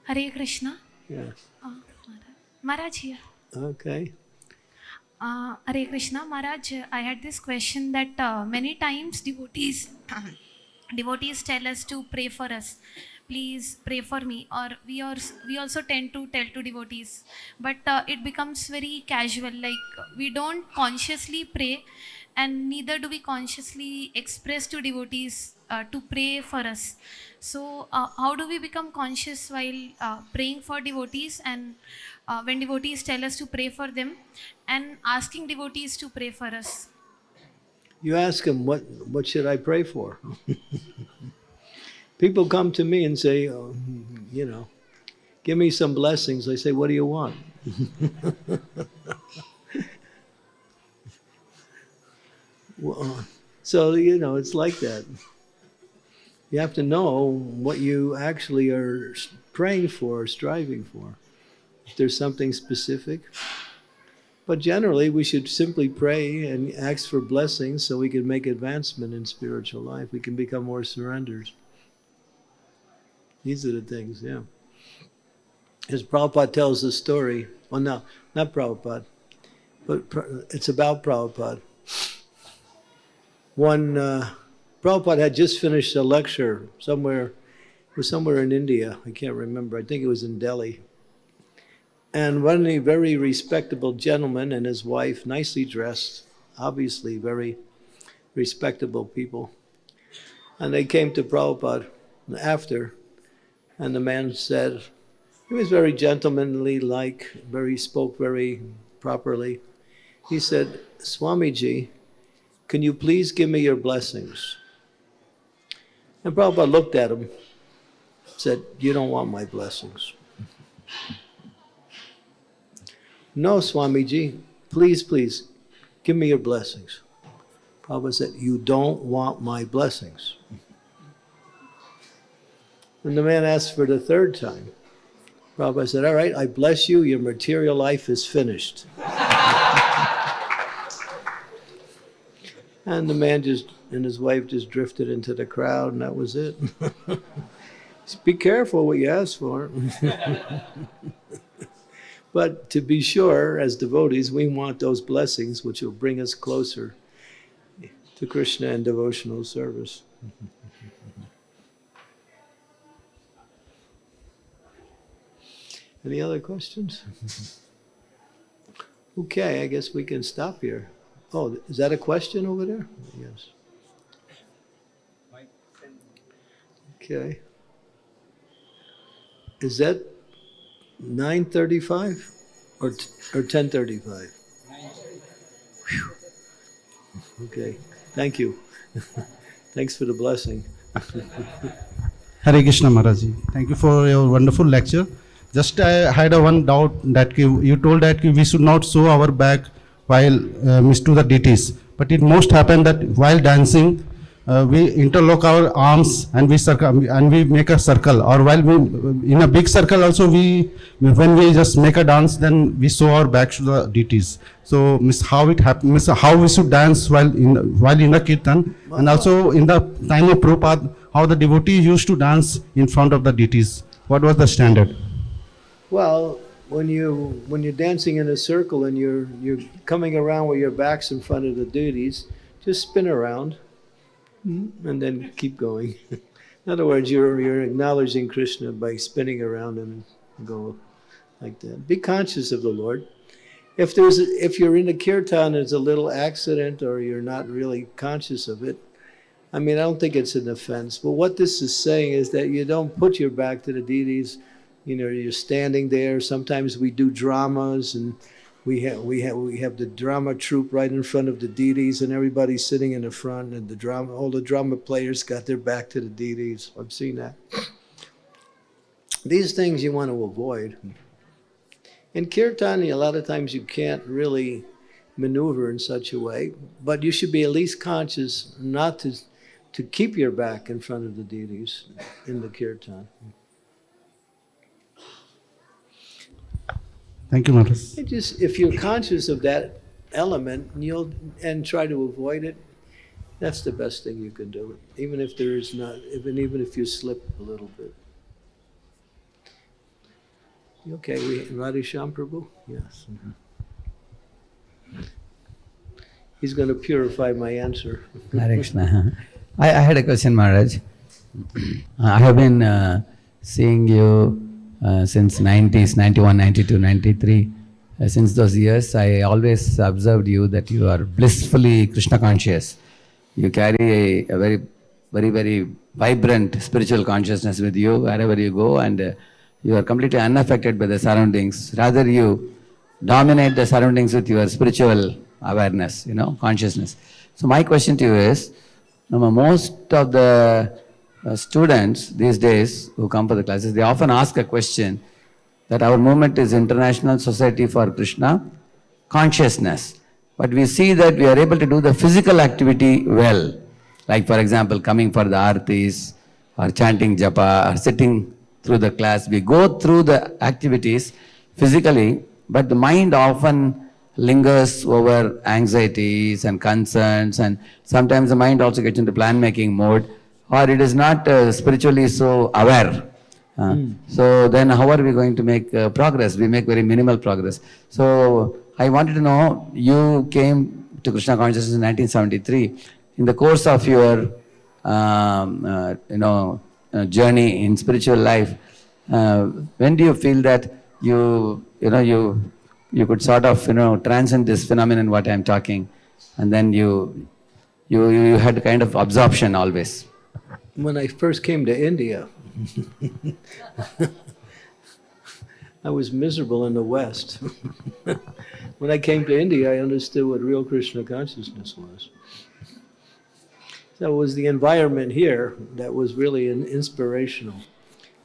Hare Krishna. Yeah. Maharaj here. Okay. Hare Krishna. Maharaj, I had this question that many times devotees tell us to pray for us. Please pray for me. Or we also tend to tell to devotees. But it becomes very casual. Like we don't consciously pray, and neither do we consciously express to devotees to pray for us. So how do we become conscious while praying for devotees, and when devotees tell us to pray for them, and asking devotees to pray for us? You ask them, what should I pray for? People come to me and say, give me some blessings. I say, what do you want? Well, so, it's like that. You have to know what you actually are praying for, striving for. If there's something specific. But generally, we should simply pray and ask for blessings so we can make advancement in spiritual life. We can become more surrendered. These are the things, yeah. As Prabhupada tells the story, well, no, not Prabhupada, but it's about Prabhupada. Prabhupada had just finished a lecture somewhere in India. I can't remember. I think it was in Delhi. And one very respectable gentleman and his wife, nicely dressed, obviously very respectable people. And they came to Prabhupada after, and the man said, he was very gentlemanly-like, spoke very properly. He said, Swamiji, can you please give me your blessings? And Prabhupada looked at him, said, you don't want my blessings. No, Swamiji, please, give me your blessings. Prabhupada said, you don't want my blessings. And the man asked for the third time. Prabhupada said, all right, I bless you, your material life is finished. And the man and his wife just drifted into the crowd, and that was it. Be careful what you ask for. But to be sure, as devotees, we want those blessings which will bring us closer to Krishna and devotional service. Any other questions? Okay, I guess we can stop here. Oh, is that a question over there? Yes. Okay. Is that 9:35 or 10:35? Okay, thank you. Thanks for the blessing. Hare Krishna Maharaj. Thank you for your wonderful lecture. Just I had one doubt that you told that we should not show our back while to the deities. But it most happened that while dancing, we interlock our arms and we make a circle. Or while we in a big circle also when we just make a dance, then we show our back to the deities. So how it happens, how we should dance while in the kirtan, and also in the time of Prabhupada, how the devotee used to dance in front of the deities. What was the standard? Well, when you're dancing in a circle and you're coming around with your backs in front of the deities, just spin around and then keep going. In other words, you're acknowledging Krishna by spinning around and go like that. Be conscious of the Lord. If you're in a kirtan, there's a little accident or you're not really conscious of it, I mean, I don't think it's an offense. But what this is saying is that you don't put your back to the deities. You know, you're standing there. Sometimes we do dramas, and we have the drama troupe right in front of the deities, and everybody's sitting in the front, and all the drama players got their back to the deities. I've seen that. These things you want to avoid. In kirtan, a lot of times you can't really maneuver in such a way, but you should be at least conscious not to keep your back in front of the deities in the kirtan. Thank you, Maharaj. If you're conscious of that element and try to avoid it, that's the best thing you can do. Even if there is not, even if you slip a little bit. Okay, Radhe Shyam Prabhu? Yes. He's going to purify my answer. Hare Krishna. I had a question, Maharaj. I have been seeing you since 90s, 91, 92, 93. Since those years, I always observed you that you are blissfully Krishna conscious. You carry a very, very, very vibrant spiritual consciousness with you wherever you go, and you are completely unaffected by the surroundings. Rather, you dominate the surroundings with your spiritual awareness, consciousness. So my question to you is, most of the students these days who come for the classes, they often ask a question that our movement is International Society for Krishna Consciousness. But we see that we are able to do the physical activity well. Like for example, coming for the aartis, or chanting japa, or sitting through the class. We go through the activities physically, but the mind often lingers over anxieties and concerns, and sometimes the mind also gets into plan making mode, or it is not spiritually so aware. So then how are we going to make progress? We make very minimal progress. So I wanted to know, you came to Krishna consciousness in 1973. In the course of your journey in spiritual life, when do you feel that you could sort of transcend this phenomenon what I am talking, and then you had kind of absorption always? When I first came to India, I was miserable in the West. When I came to India, I understood what real Krishna consciousness was. So it was the environment here that was really inspirational.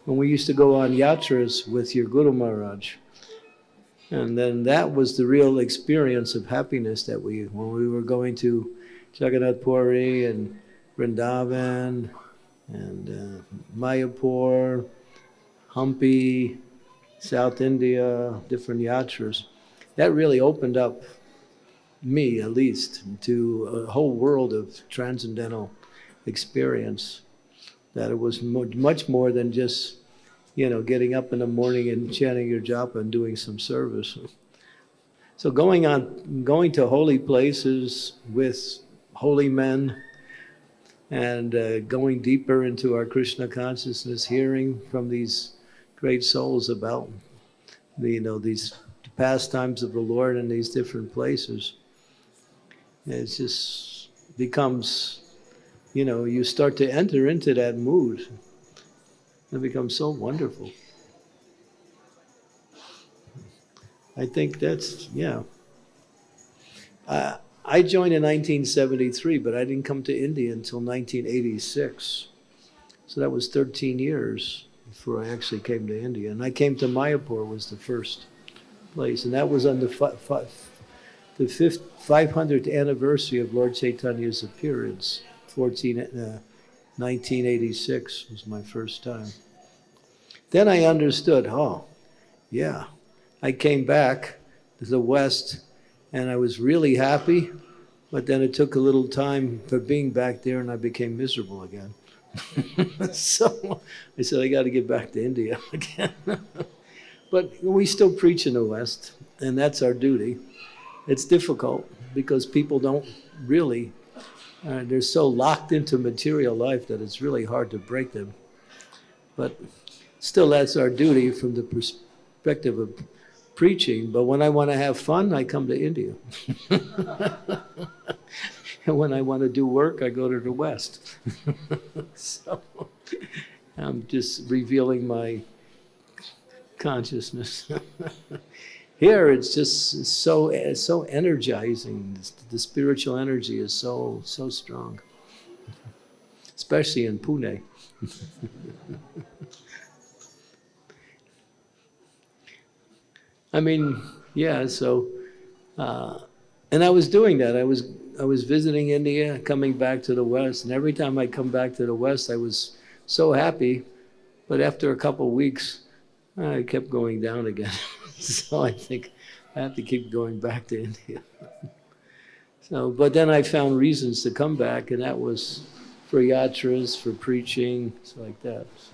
When we used to go on yatras with your Guru Maharaj, and then that was the real experience of happiness that when we were going to Jagannath Puri and Vrindavan and Mayapur, Hampi, South India, different yatras. That really opened up me, at least, to a whole world of transcendental experience. That it was much more than just, getting up in the morning and chanting your japa and doing some service. So going to holy places with holy men, and going deeper into our Krishna consciousness, hearing from these great souls about these pastimes of the Lord in these different places. It just becomes, you start to enter into that mood. It becomes so wonderful. I think that's, I joined in 1973, but I didn't come to India until 1986. So that was 13 years before I actually came to India. And I came to Mayapur, was the first place. And that was on the 500th anniversary of Lord Chaitanya's appearance. 1986 was my first time. Then I understood, I came back to the West, and I was really happy, but then it took a little time for being back there, and I became miserable again. So I said, I got to get back to India again. But we still preach in the West, and that's our duty. It's difficult because people don't really, they're so locked into material life that it's really hard to break them. But still, that's our duty from the perspective of preaching. But when I want to have fun, I come to India. And when I want to do work, I go to the West. So I'm just revealing my consciousness. Here, it's just so energizing. The spiritual energy is so strong, especially in Pune. I mean, so, and I was doing that. I was visiting India, coming back to the West, and every time I come back to the West, I was so happy, but after a couple of weeks, I kept going down again. So I think I have to keep going back to India. So, but then I found reasons to come back, and that was for yatras, for preaching, so like that. So.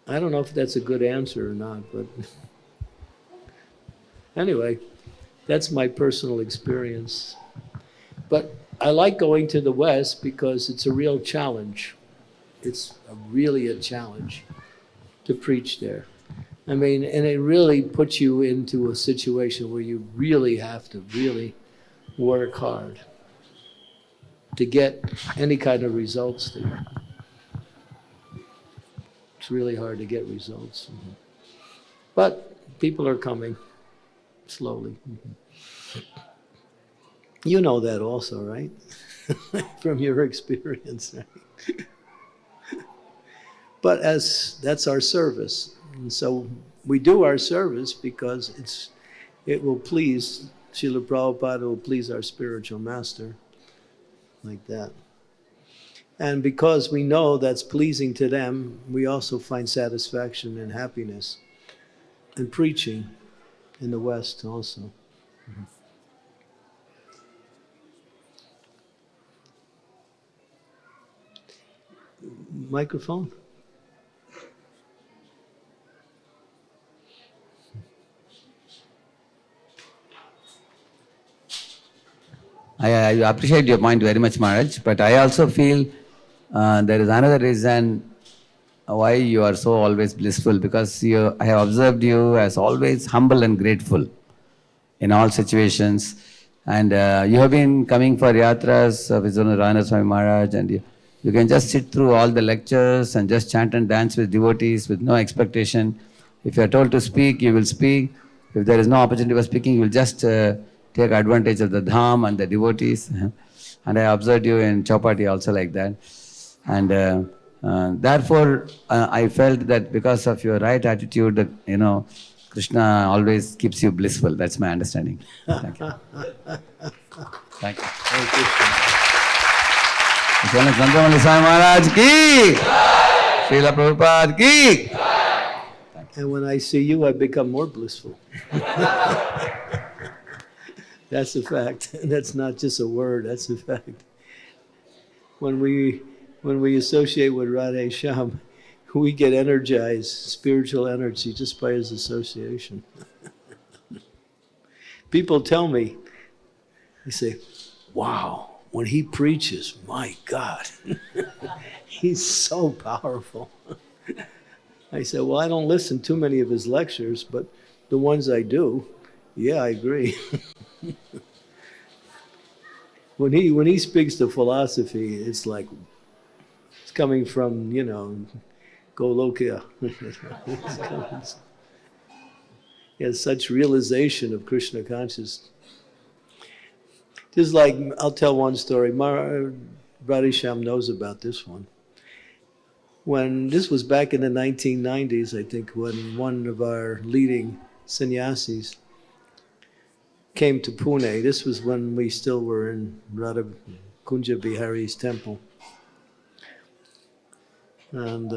I don't know if that's a good answer or not, but anyway, that's my personal experience. But I like going to the West because it's a real challenge. It's really a challenge to preach there. I mean, and it really puts you into a situation where you really have to really work hard to get any kind of results there. It's really hard to get results. But people are coming slowly. You know that also, right? From your experience, right? But that's our service. And so we do our service because it will please Srila Prabhupada, it will please our spiritual master, like that. And because we know that's pleasing to them, we also find satisfaction and happiness in preaching in the West also. Microphone? I appreciate your point very much, Maharaj, but I also feel there is another reason why you are so always blissful, because I have observed you as always humble and grateful in all situations. And you have been coming for yatras with Swami Maharaj, and you can just sit through all the lectures and just chant and dance with devotees with no expectation. If you are told to speak, you will speak. If there is no opportunity for speaking, you will just take advantage of the dham and the devotees. And I observed you in Chowpatty also like that. And therefore, I felt that because of your right attitude, that, Krishna always keeps you blissful. That's my understanding. Thank you. Thank you. Chandramauli Swami Maharaj ki! Srila Prabhupada ki! And when I see you, I become more blissful. That's a fact. That's not just a word, that's a fact. When we associate with Radhe Shyam, we get energized, spiritual energy, just by his association. People tell me, they say, wow, when he preaches, my God, he's so powerful. I said, well, I don't listen to many of his lectures, but the ones I do, yeah, I agree. When he speaks the philosophy, it's like, it's coming from, Golokya. He has such realization of Krishna consciousness. Just like, I'll tell one story. Radhesham knows about this one. When this was back in the 1990s, I think, when one of our leading sannyasis came to Pune. This was when we still were in Radha Kunja Bihari's temple. And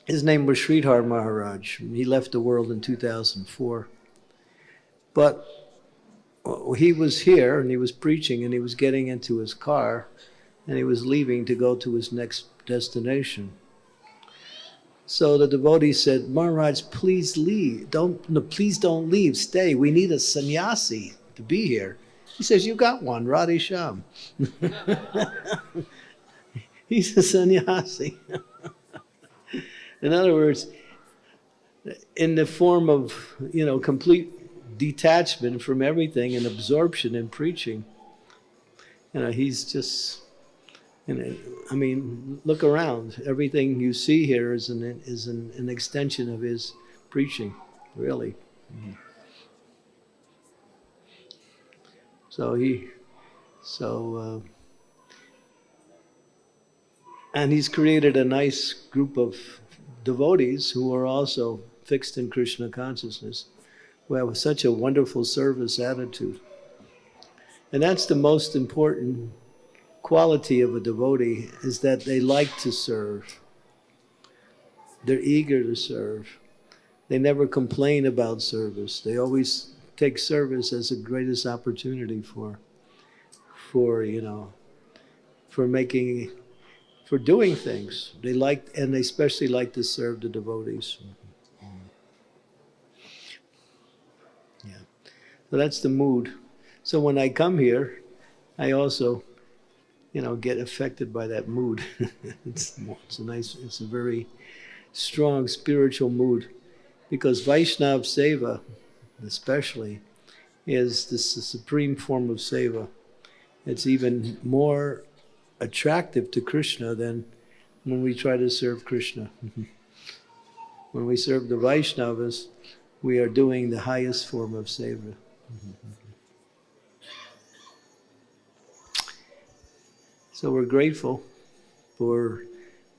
his name was Prahlad Maharaj. He left the world in 2004. But he was here and he was preaching and he was getting into his car and he was leaving to go to his next destination. So the devotee said, Maharaj, please leave. Please don't leave. Stay. We need a sannyasi to be here. He says, you got one, Radhesham. He's a sannyasi. In other words, in the form of, complete detachment from everything and absorption in preaching, he's just, look around. Everything you see here is an extension of his preaching, really. And he's created a nice group of devotees who are also fixed in Krishna consciousness, who have such a wonderful service attitude. And that's the most important quality of a devotee, is that they like to serve. They're eager to serve. They never complain about service. They always take service as the greatest opportunity for doing things. They like, and they especially like to serve the devotees. Yeah. So that's the mood. So when I come here, I also, get affected by that mood. It's a very strong spiritual mood, because Vaishnav Seva, especially, is the supreme form of Seva. It's even more attractive to Krishna than when we try to serve Krishna. When we serve the Vaishnavas, we are doing the highest form of Seva. So we're grateful for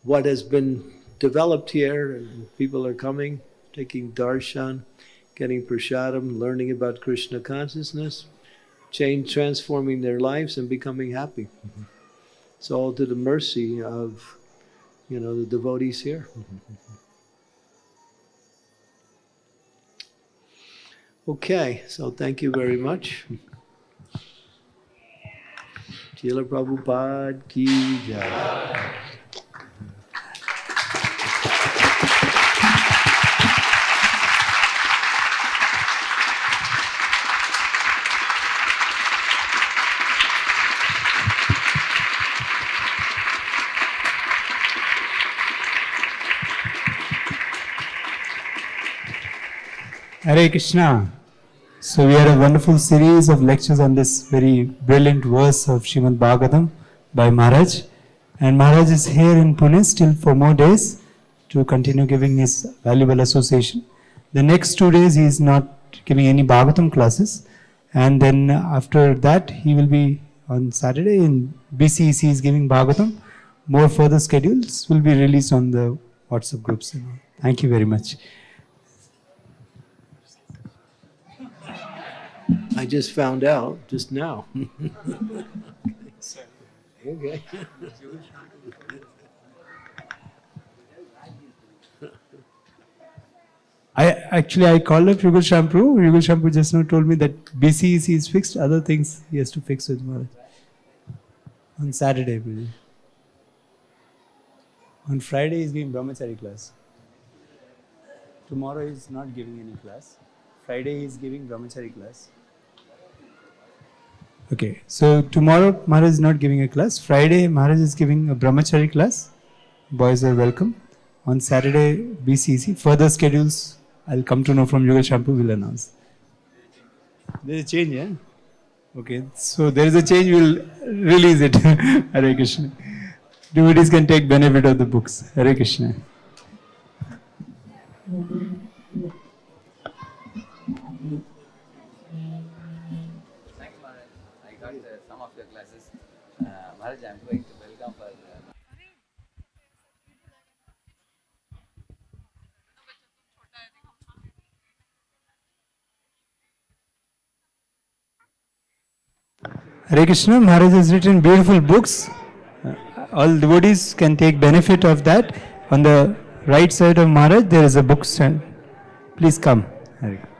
what has been developed here, and people are coming, taking darshan, getting prasadam, learning about Krishna consciousness, transforming their lives and becoming happy. It's all to the mercy of, the devotees here. Okay, so thank you very much. Srila Prabhupada ki jai. Hare Krishna. So we had a wonderful series of lectures on this very brilliant verse of Srimad Bhagavatam by Maharaj. And Maharaj is here in Pune still for more days to continue giving his valuable association. The next 2 days he is not giving any Bhagavatam classes. And then after that he will be on Saturday in BCEC is giving Bhagavatam. More further schedules will be released on the WhatsApp groups. Thank you very much. I just found out just now. Okay. I called up Yugal Shampoo. Yugal Shampoo just now told me that BCEC is fixed. Other things he has to fix with Maharaj. On Saturday, please. On Friday, he's giving Brahmachari class. Tomorrow, he's not giving any class. Friday, he's giving Brahmachari class. Okay, so tomorrow, Maharaj is not giving a class. Friday, Maharaj is giving a Brahmachari class. Boys are welcome. On Saturday, BCC. Further schedules, I'll come to know from Yugal Shampoo, will announce. There is a change, yeah? Okay, so there is a change, we'll release it. Hare Krishna. Devotees can take benefit of the books. Hare Krishna. Maharaj, I am going to welcome for... Hare Krishna, Maharaj has written beautiful books. All devotees can take benefit of that. On the right side of Maharaj, there is a book stand. Please come. Hare Krishna.